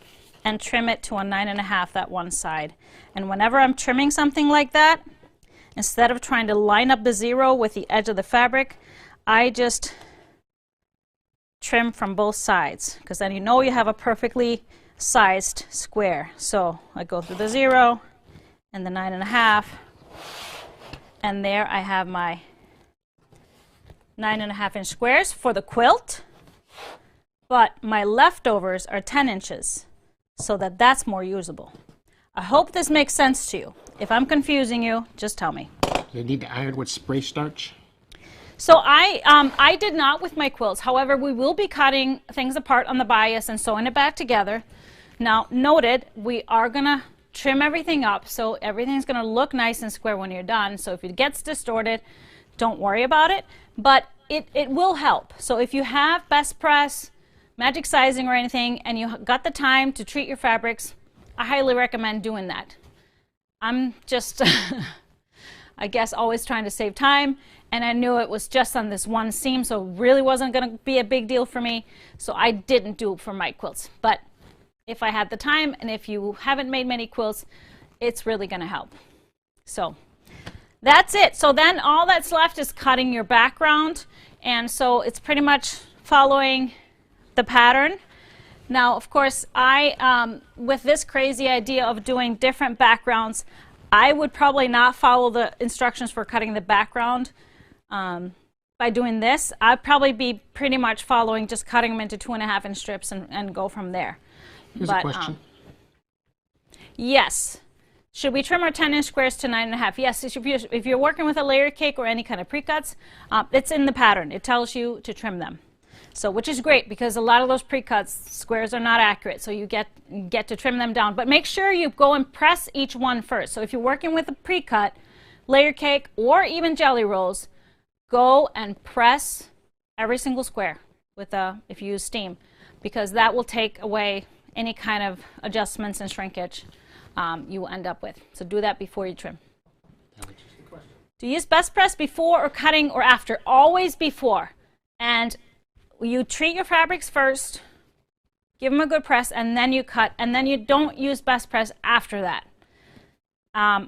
and trim it to a 9.5 that one side. And whenever I'm trimming something like that, instead of trying to line up the 0 with the edge of the fabric, I just trim from both sides because then you know you have a perfectly sized square. So I go through the 0 and the 9.5, and there I have my 9.5-inch squares for the quilt, but my leftovers are 10 inches so that's more usable. I hope this makes sense to you. If I'm confusing you, just tell me. They need to iron with spray starch? So I did not with my quilts. However, we will be cutting things apart on the bias and sewing it back together. Now, noted, we are going to trim everything up so everything's going to look nice and square when you're done. So if it gets distorted, don't worry about it. But it will help. So if you have best press, magic sizing or anything, and you got the time to treat your fabrics, I highly recommend doing that. I'm just, I guess, always trying to save time. And I knew it was just on this one seam, so it really wasn't going to be a big deal for me. So I didn't do it for my quilts. But if I had the time, and if you haven't made many quilts, it's really going to help. So that's it. So then all that's left is cutting your background. And so it's pretty much following the pattern. Now, of course, with this crazy idea of doing different backgrounds, I would probably not follow the instructions for cutting the background by doing this. I'd probably be pretty much following, just cutting them into 2.5-inch strips and go from there. Here's a question. Yes. Should we trim our 10-inch squares to 9.5? Yes, if you're working with a layer cake or any kind of pre-cuts, it's in the pattern. It tells you to trim them. So, which is great because a lot of those pre-cuts, squares are not accurate, so you get to trim them down. But make sure you go and press each one first. So if you're working with a pre-cut, layer cake, or even jelly rolls, go and press every single square with if you use steam, because that will take away any kind of adjustments and shrinkage you will end up with. So do that before you trim. Do you use best press before or cutting or after? Always before. And you treat your fabrics first, give them a good press, and then you cut, and then you don't use best press after that.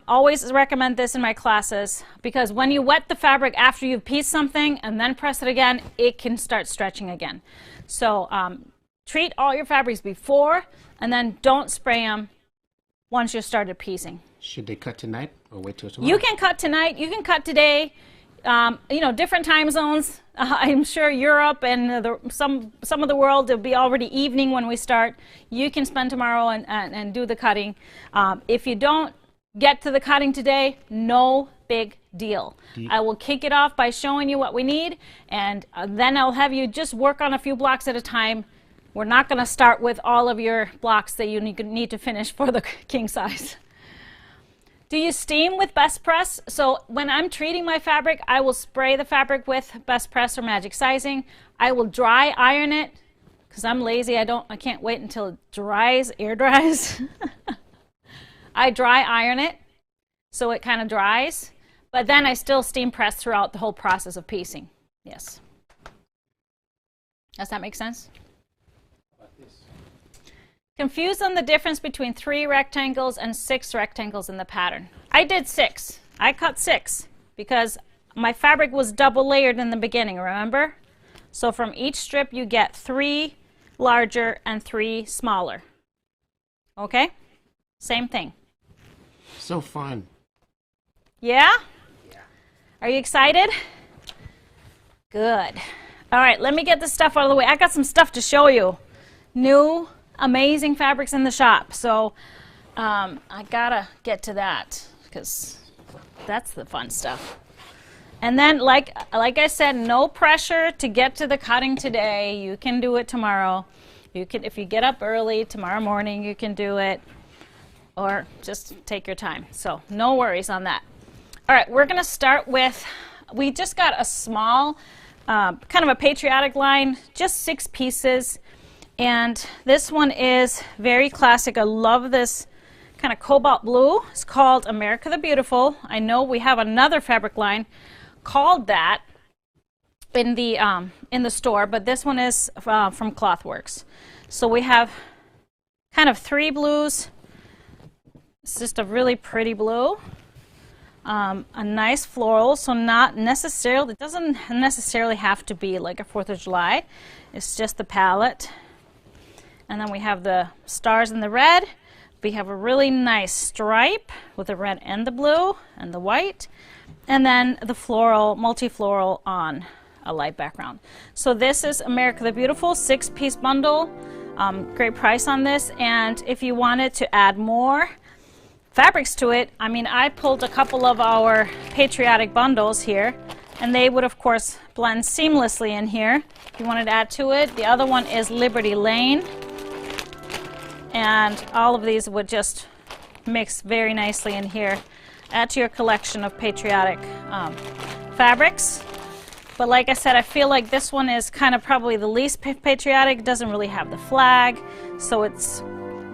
Always recommend this in my classes, because when you wet the fabric after you've pieced something and then press it again, it can start stretching again. So treat all your fabrics before, and then don't spray them once you started piecing. Should they cut tonight or wait till tomorrow? You can cut tonight, you can cut today. You know, different time zones. I'm sure Europe and some of the world, it'll be already evening when we start. You can spend tomorrow and do the cutting. If you don't get to the cutting today, no big deal. I will kick it off by showing you what we need, and then I'll have you just work on a few blocks at a time. We're not going to start with all of your blocks that you need to finish for the king size. Do you steam with best press? So when I'm treating my fabric, I will spray the fabric with best press or magic sizing. I will dry iron it because I'm lazy. I can't wait until it dries, air dries. I dry iron it so it kind of dries, but then I still steam press throughout the whole process of piecing. Yes. Does that make sense? Confused on the difference between 3 rectangles and 6 rectangles in the pattern. I did 6. I cut 6 because my fabric was double layered in the beginning, remember? So from each strip you get 3 larger and 3 smaller. Okay? Same thing. So fun. Yeah? Yeah. Are you excited? Good. All right, let me get this stuff out of the way. I got some stuff to show you. New amazing fabrics in the shop, so I gotta get to that because that's the fun stuff. And then like I said, no pressure to get to the cutting today. You can do it tomorrow. You can, if you get up early tomorrow morning, you can do it, or just take your time. So no worries on that. All right, we're gonna start with, we just got a small kind of a patriotic line, just 6 pieces. And this one is very classic. I love this kind of cobalt blue. It's called America the Beautiful. I know we have another fabric line called that in the store, but this one is from Clothworks. So we have kind of 3 blues. It's just a really pretty blue. A nice floral, so not necessarily, it doesn't necessarily have to be like a 4th of July. It's just the palette. And then we have the stars in the red. We have a really nice stripe with the red and the blue and the white. And then the floral, multi-floral on a light background. So this is America the Beautiful 6-piece bundle. Great price on this. And if you wanted to add more fabrics to it, I mean, I pulled a couple of our patriotic bundles here, and they would of course blend seamlessly in here if you wanted to add to it. The other one is Liberty Lane. And all of these would just mix very nicely in here. Add to your collection of patriotic fabrics. But like I said, I feel like this one is kind of probably the least patriotic. It doesn't really have the flag, so it's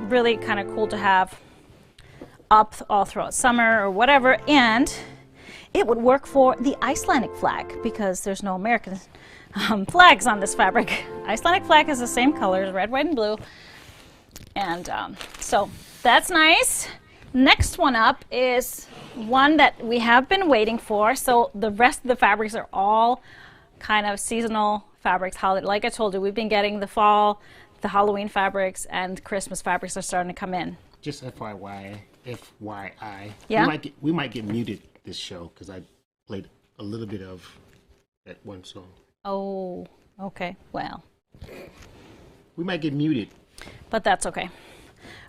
really kind of cool to have up all throughout summer or whatever. And it would work for the Icelandic flag because there's no American flags on this fabric. Icelandic flag is the same colors, red, white, and blue. And so that's nice. Next one up is one that we have been waiting for. So the rest of the fabrics are all kind of seasonal fabrics. Like I told you, we've been getting the fall, the Halloween fabrics, and Christmas fabrics are starting to come in. Just FYI, yeah? we might get muted this show because I played a little bit of that one song. Oh, okay. Well, we might get muted. but that's okay.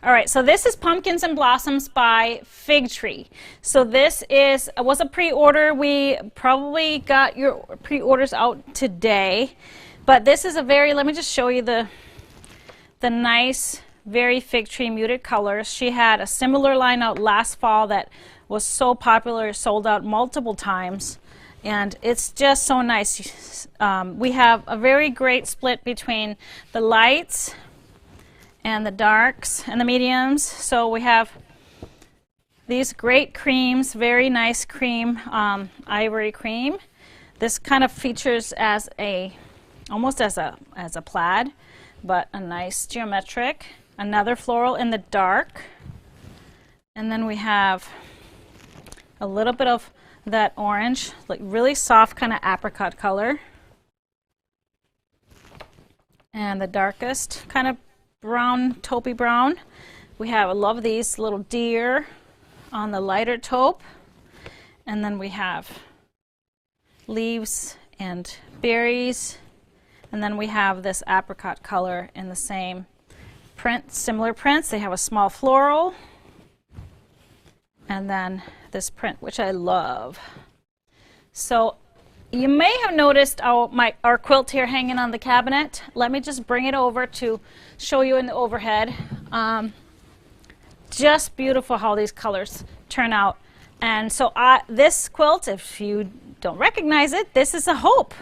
All right, so this is Pumpkins and Blossoms by Fig Tree. So this was a pre-order. We probably got your pre-orders out today, but this is a very, let me just show you the nice, very Fig Tree muted colors. She had a similar line out last fall that was so popular, sold out multiple times, and it's just so nice. We have a very great split between the lights and the darks and the mediums. So we have these great creams, very nice cream, ivory cream. This kind of features as almost as a plaid, but a nice geometric. Another floral in the dark. And then we have a little bit of that orange, like really soft kind of apricot color. And the darkest kind of brown, taupey brown. We have, I love these little deer on the lighter taupe. And then we have leaves and berries. And then we have this apricot color in the same print, similar prints. They have a small floral. And then this print, which I love. So you may have noticed our quilt here hanging on the cabinet. Let me just bring it over to show you in the overhead. Just beautiful how these colors turn out. And so this quilt, if you don't recognize it, this is a Hope.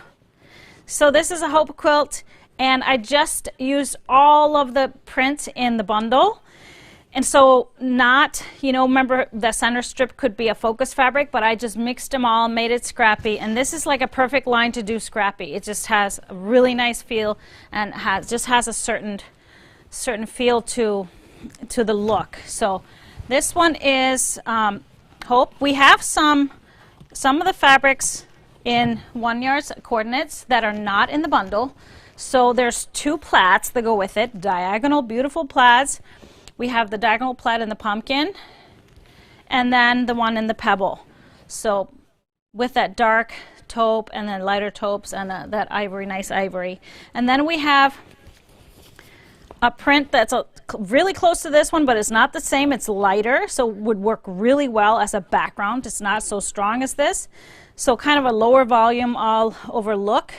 So this is a Hope quilt, and I just used all of the print in the bundle. And so remember the center strip could be a focus fabric, but I just mixed them all, made it scrappy. And this is like a perfect line to do scrappy. It just has a really nice feel and just has a certain feel to the look. So this one is Hope. We have some of the fabrics in 1 yard coordinates that are not in the bundle. So there's 2 plaids that go with it, diagonal, beautiful plaids. We have the diagonal plaid in the pumpkin, and then the one in the pebble. So with that dark taupe and then lighter taupes and that ivory, nice ivory. And then we have a print that's really close to this one, but it's not the same. It's lighter, so would work really well as a background. It's not so strong as this. So kind of a lower volume all over look.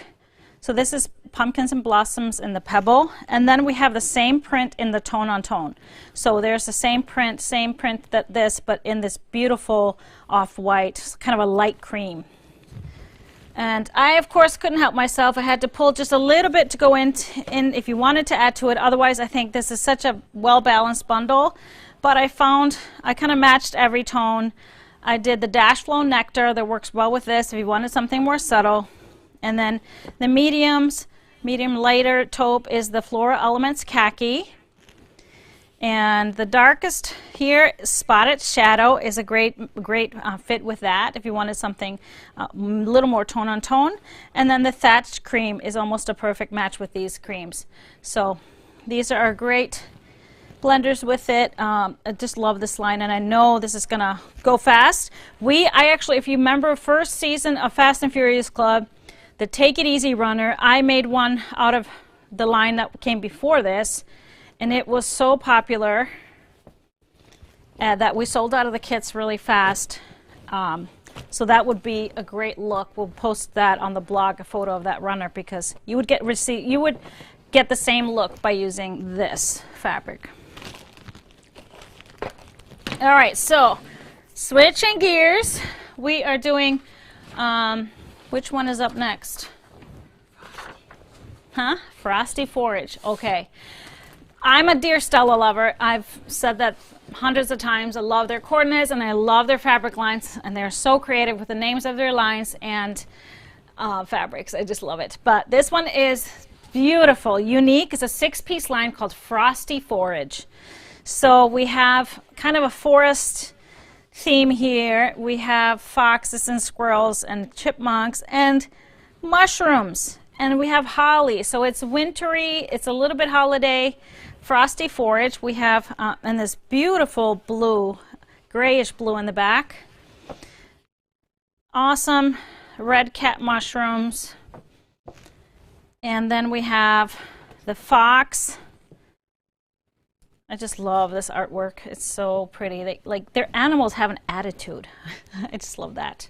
So this is Pumpkins and Blossoms in the pebble, and then we have the same print in the tone on tone. So there's the same print that this, but in this beautiful off-white, kind of a light cream. And I, of course, couldn't help myself. I had to pull just a little bit to go in if you wanted to add to it. Otherwise, I think this is such a well-balanced bundle. But I found I kind of matched every tone. I did the Dash Flow Nectar that works well with this if you wanted something more subtle. And then the medium lighter taupe is the Floral Elements Khaki. And the darkest here, Spotted Shadow, is a great fit with that if you wanted something a little more tone on tone. And then the Thatched Cream is almost a perfect match with these creams. So these are great blenders with it. I just love this line, and I know this is gonna go fast. I actually, if you remember first season of Fast and Furious Club, the Take It Easy runner, I made one out of the line that came before this, and it was so popular that we sold out of the kits really fast. So that would be a great look. We'll post that on the blog, a photo of that runner, because you would get the same look by using this fabric. All right, so switching gears, we are doing. Which one is up next? Huh? Frosty Forage. Okay. I'm a Dear Stella lover. I've said that hundreds of times. I love their coordinates and I love their fabric lines, and they're so creative with the names of their lines and fabrics. I just love it. But this one is beautiful, unique. It's a 6-piece line called Frosty Forage. So we have kind of a forest theme here. We have foxes and squirrels and chipmunks and mushrooms, and we have holly. So it's wintry, it's a little bit holiday. Frosty Forage. We have and this beautiful blue, grayish blue in the back. Awesome red cat mushrooms. And then we have the fox. I just love this artwork. It's so pretty. Their animals have an attitude. I just love that.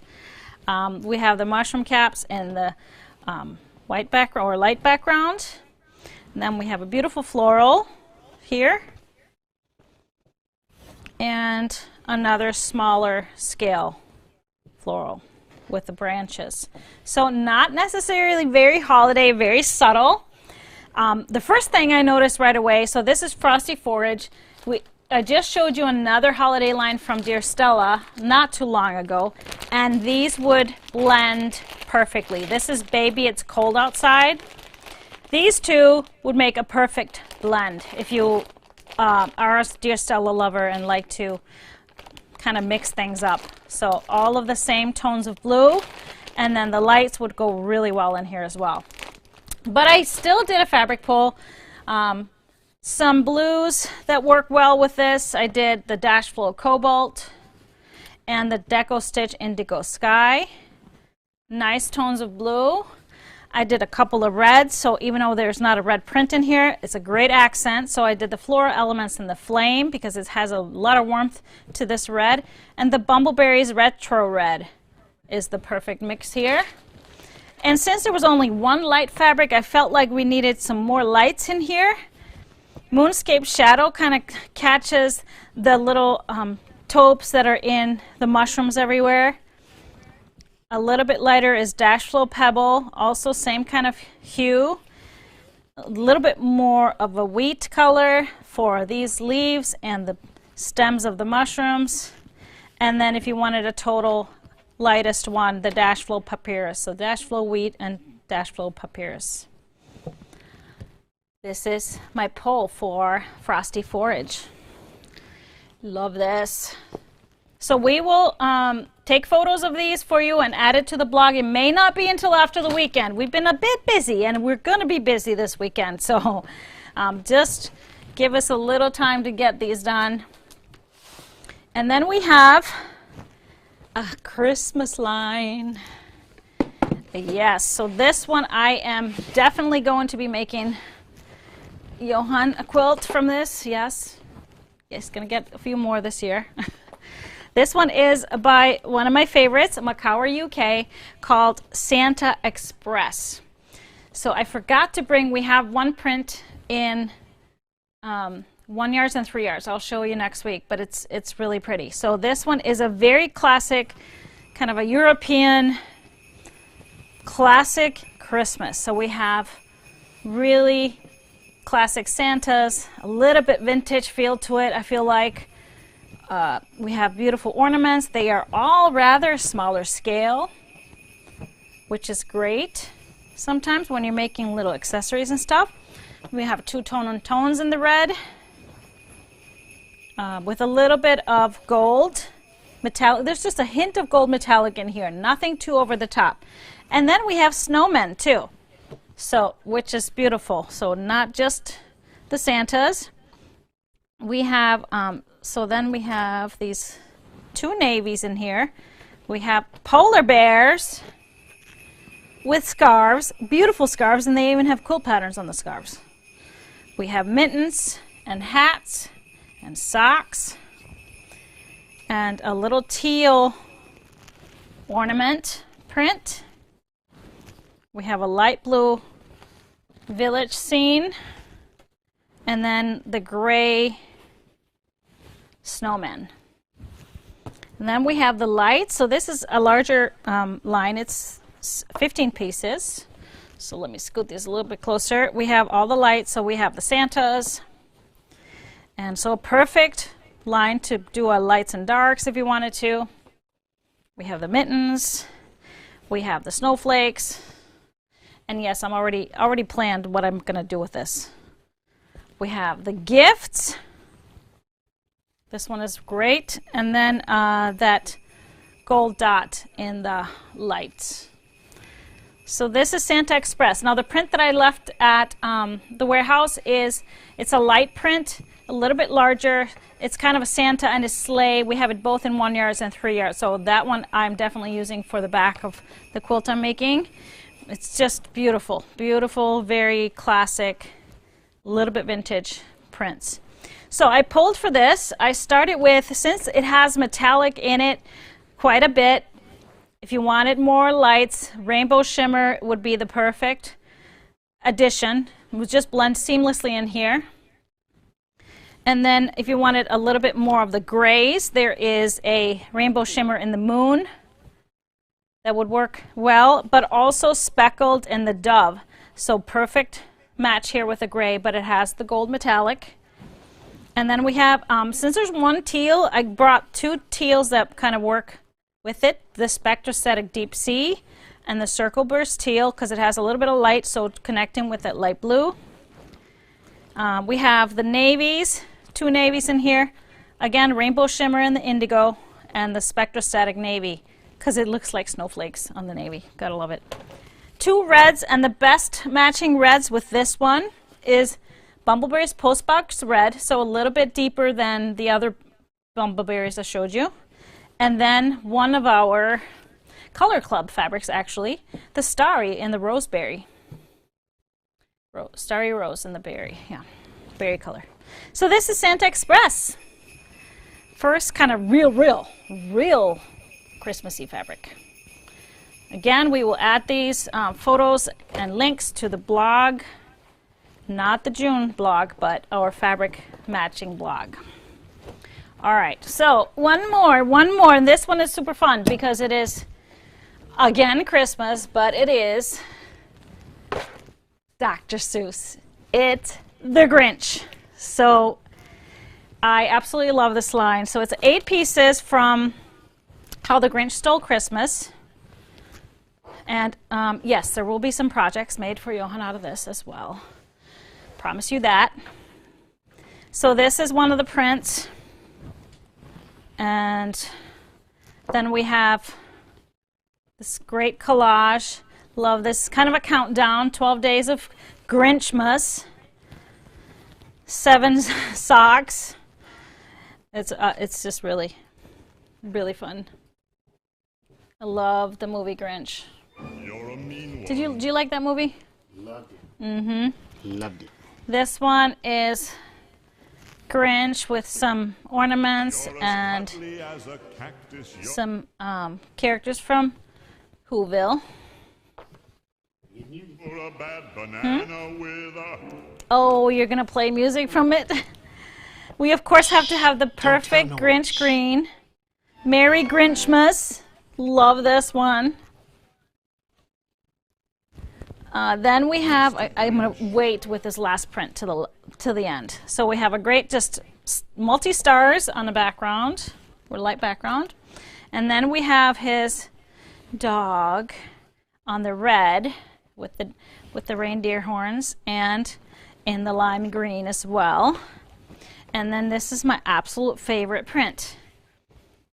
We have the mushroom caps and the white background or light background. And then we have a beautiful floral here. And another smaller scale floral with the branches. So not necessarily very holiday, very subtle. The first thing I noticed right away, so this is Frosty Forage. I just showed you another holiday line from Dear Stella not too long ago, and these would blend perfectly. This is Baby, It's Cold Outside. These two would make a perfect blend if you are a Dear Stella lover and like to kind of mix things up. So all of the same tones of blue, and then the lights would go really well in here as well. But I still did a fabric pull. Some blues that work well with this. I did the Dash Flow Cobalt and the Deco Stitch Indigo Sky. Nice tones of blue. I did a couple of reds, so even though there's not a red print in here, it's a great accent. So I did the floral elements in the flame because it has a lot of warmth to this red. And the Bumbleberries Retro Red is the perfect mix here. And since there was only one light fabric, I felt like we needed some more lights in here. Moonscape Shadow kind of catches the little taupes that are in the mushrooms everywhere. A little bit lighter is Dash Flow Pebble, also same kind of hue. A little bit more of a wheat color for these leaves and the stems of the mushrooms. And then if you wanted a total lightest one, the Dash Flow Papyrus. So Dash Flow Wheat and Dash Flow Papyrus. This is my poll for Frosty Forage. Love this. So we will take photos of these for you and add it to the blog. It may not be until after the weekend. We've been a bit busy, and we're going to be busy this weekend. So just give us a little time to get these done. And then we have a Christmas line. Yes, so this one I am definitely going to be making Johan a quilt from this. Yes, going to get a few more this year. This one is by one of my favorites, Macawer UK, called Santa Express. So I forgot to bring, we have one print in 1 yards and 3 yards. I'll show you next week, but it's really pretty. So this one is a very classic, kind of a European classic Christmas. So we have really classic Santas, a little bit vintage feel to it, I feel like. We have beautiful ornaments. They are all rather smaller scale, which is great sometimes when you're making little accessories and stuff. We have two-tone tones in the red with a little bit of gold metallic. There's just a hint of gold metallic in here, nothing too over the top. And then we have snowmen too, so which is beautiful. So not just the Santas. We have so then we have these two navies in here. We have polar bears with scarves, beautiful scarves, and they even have quilt patterns on the scarves. We have mittens and hats and socks and a little teal ornament print. We have a light blue village scene and then the gray snowman. And then we have the lights. So this is a larger line. It's 15 pieces. So let me scoot these a little bit closer. We have all the lights. So we have the Santas. And so a perfect line to do a lights and darks if you wanted to. We have the mittens. We have the snowflakes. And yes, I'm already planned what I'm going to do with this. We have the gifts. This one is great. And then that gold dot in the lights. So this is Santa Express. Now the print that I left at the warehouse it's a light print, a little bit larger. It's kind of a Santa and a sleigh. We have it both in 1 yard and 3 yards. So that one I'm definitely using for the back of the quilt I'm making. It's just beautiful, beautiful, very classic, a little bit vintage prints. So I pulled for this. I started with, since it has metallic in it quite a bit, if you wanted more lights, rainbow shimmer would be the perfect addition. It would just blend seamlessly in here. And then if you wanted a little bit more of the grays, there is a rainbow shimmer in the moon that would work well, but also speckled in the dove. So perfect match here with the gray, but it has the gold metallic. And then we have, since there's one teal, I brought two teals that kind of work with it, the Spectrostatic Deep Sea and the Circle Burst Teal, because it has a little bit of light, so connecting with that light blue. We have the navies, two navies in here. Again, rainbow shimmer in the indigo and the Spectrostatic Navy, because it looks like snowflakes on the navy. Gotta love it. Two reds, and the best matching reds with this one is Bumbleberry's Postbox Red, so a little bit deeper than the other bumbleberries I showed you. And then one of our Color Club fabrics, actually, the Starry in the Roseberry. Starry Rose in the berry, yeah, berry color. So this is Santa Express. First kind of real Christmassy fabric. Again, we will add these photos and links to the blog. Not the June blog, but our fabric matching blog. All right, so one more, and this one is super fun because it is, again, Christmas, but it is Dr. Seuss. It's the Grinch. So I absolutely love this line. So it's 8 pieces from How the Grinch Stole Christmas. And yes, there will be some projects made for Johan out of this as well. Promise you that. So this is one of the prints, and then we have this great collage. Love this, kind of a countdown, 12 days of Grinchmas, 7 socks. It's just really fun. I love the movie Grinch. Do you like that movie? Loved it. Mm-hmm. Loved it. This one is Grinch with some ornaments and some characters from Whoville. Oh, you're going to play music from it? We, of course, have to have the perfect Grinch green. Merry Grinchmas. Love this one. Then we have, I'm going to wait with this last print to the end. So we have a great just multi-stars on the background, or light background. And then we have his dog on the red with the reindeer horns and in the lime green as well. And then this is my absolute favorite print.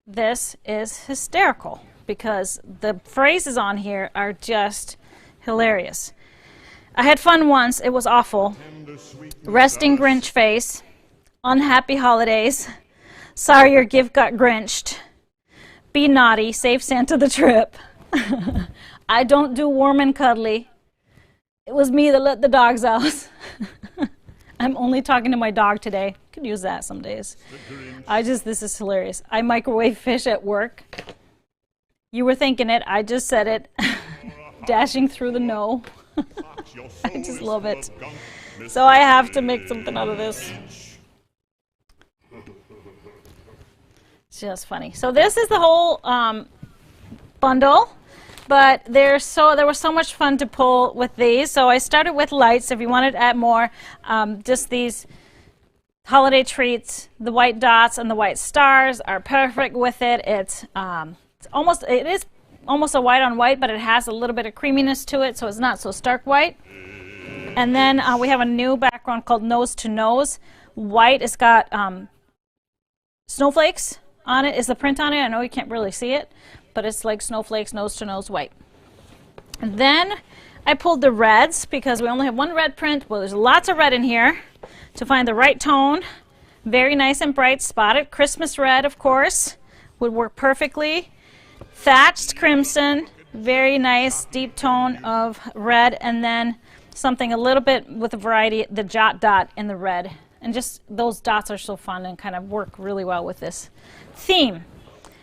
This is hysterical because the phrases on here are just hilarious. I had fun once. It was awful. Resting Grinch face. Unhappy holidays. Sorry your gift got Grinched. Be naughty. Save Santa the trip. I don't do warm and cuddly. It was me that let the dogs out. I'm only talking to my dog today. Could use that some days. This is hilarious. I microwave fish at work. You were thinking it. I just said it. Dashing through the no. I just love it. So I have to make something out of this. It's just funny. So this is the whole bundle, but there was so much fun to pull with these. So I started with lights. If you wanted to add more, just these holiday treats, the white dots and the white stars are perfect with it. It is almost a white on white, but it has a little bit of creaminess to it, so it's not so stark white. And then we have a new background called Nose to Nose. White, it's got snowflakes on it, is the print on it. I know you can't really see it, but it's like snowflakes, nose to nose white. And then I pulled the reds because we only have one red print. Well, there's lots of red in here to find the right tone. Very nice and bright, spotted Christmas red, of course, would work perfectly. Thatched crimson, very nice deep tone of red, and then something a little bit with a variety, the jot dot in the red And just those dots are so fun and kind of work really well with this theme.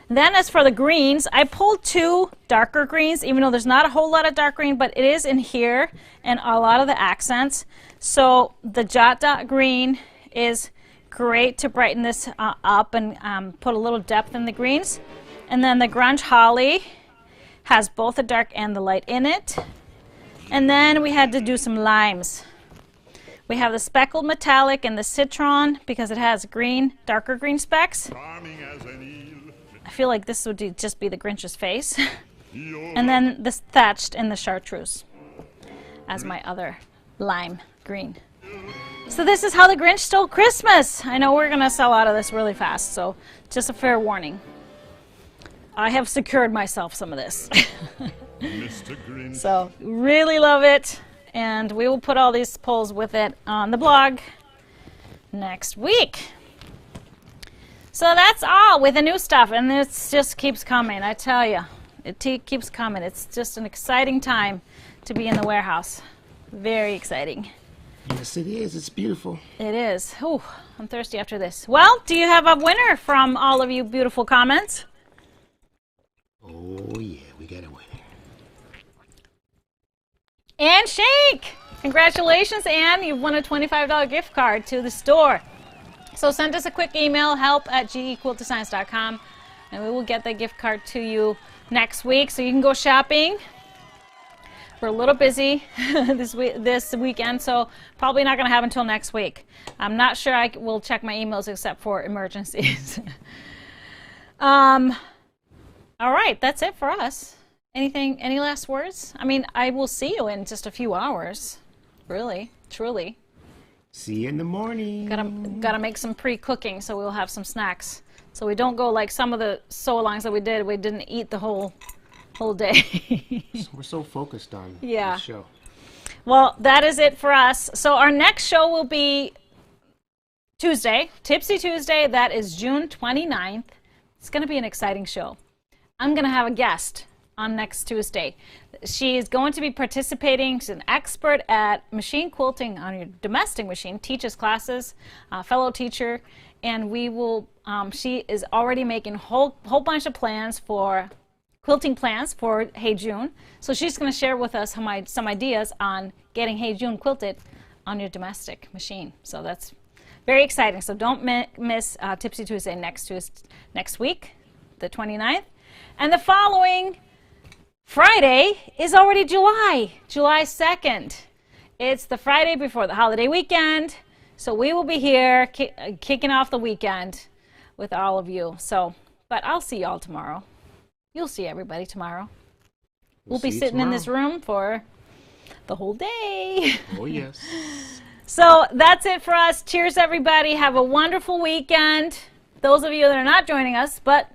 Then as for the greens, I pulled 2 darker greens, even though there's not a whole lot of dark green, but it is in here and a lot of the accents. So the Jot Dot green is great to brighten this up and put a little depth in the greens. And then the Grunge Holly has both the dark and the light in it. And then we had to do some limes. We have the Speckled Metallic and the Citron because it has green, darker green specks. I feel like this would just be the Grinch's face. And then the Thatched and the Chartreuse as my other lime green. So this is how the Grinch stole Christmas. I know we're going to sell out of this really fast, so just a fair warning. I have secured myself some of this. So really love it. And we will put all these polls with it on the blog next week. So that's all with the new stuff. And this just keeps coming, I tell you. It keeps coming. It's just an exciting time to be in the warehouse. Very exciting. Yes, it is. It's beautiful. It is. Ooh, I'm thirsty after this. Well, do you have a winner from all of you beautiful comments? Oh, yeah, we got a winner. Ann Shake! Congratulations, Ann. You've won a $25 gift card to the store. So send us a quick email, help@gequiltdesigns.com, and we will get that gift card to you next week so you can go shopping. We're a little busy this weekend, so probably not going to have until next week. I'm not sure I will check my emails except for emergencies. All right, that's it for us. Any last words? I mean, I will see you in just a few hours. Really, truly. See you in the morning. Gotta make some pre-cooking so we'll have some snacks. So we don't go like some of the sew-alongs that we did. We didn't eat the whole day. We're so focused on the show. Well, that is it for us. So our next show will be Tuesday, Tipsy Tuesday. That is June 29th. It's going to be an exciting show. I'm going to have a guest on next Tuesday. She is going to be participating. She's an expert at machine quilting on your domestic machine, teaches classes, fellow teacher, and we will. She is already making a whole bunch of plans for quilting plans for Hey June. So she's going to share with us some ideas on getting Hey June quilted on your domestic machine. So that's very exciting. So don't miss Tipsy Tuesday next week, the 29th. And the following Friday is already July 2nd. It's the Friday before the holiday weekend. So we will be here kicking off the weekend with all of you. So, but I'll see y'all tomorrow. You'll see everybody tomorrow. We'll be sitting in this room for the whole day. Oh, yes. So that's it for us. Cheers, everybody. Have a wonderful weekend. Those of you that are not joining us, but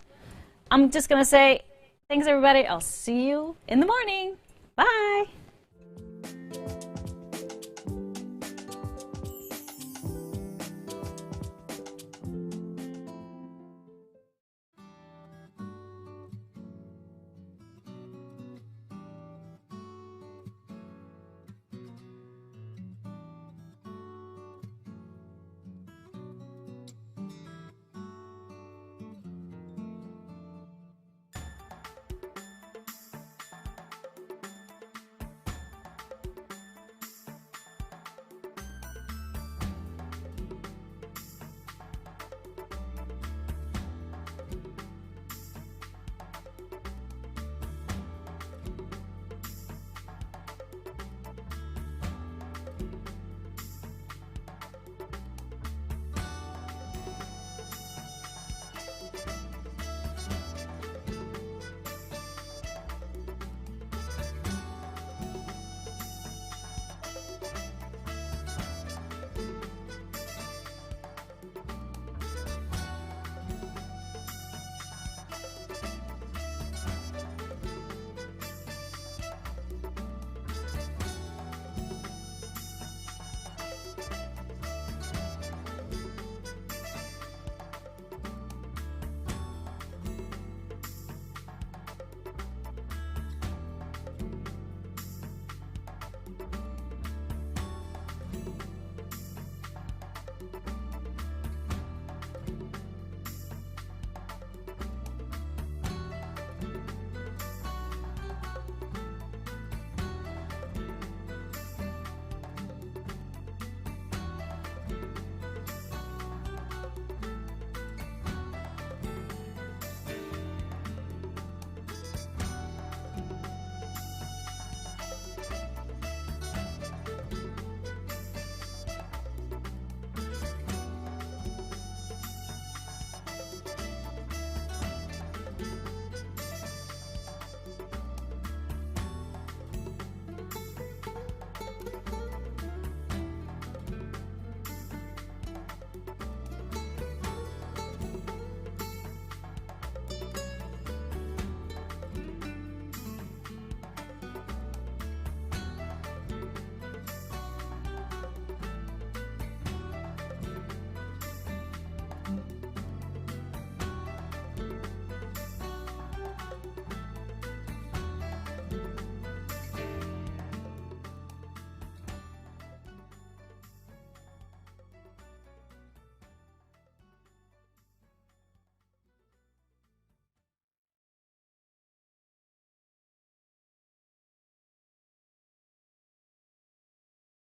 I'm just going to say thanks, everybody. I'll see you in the morning. Bye.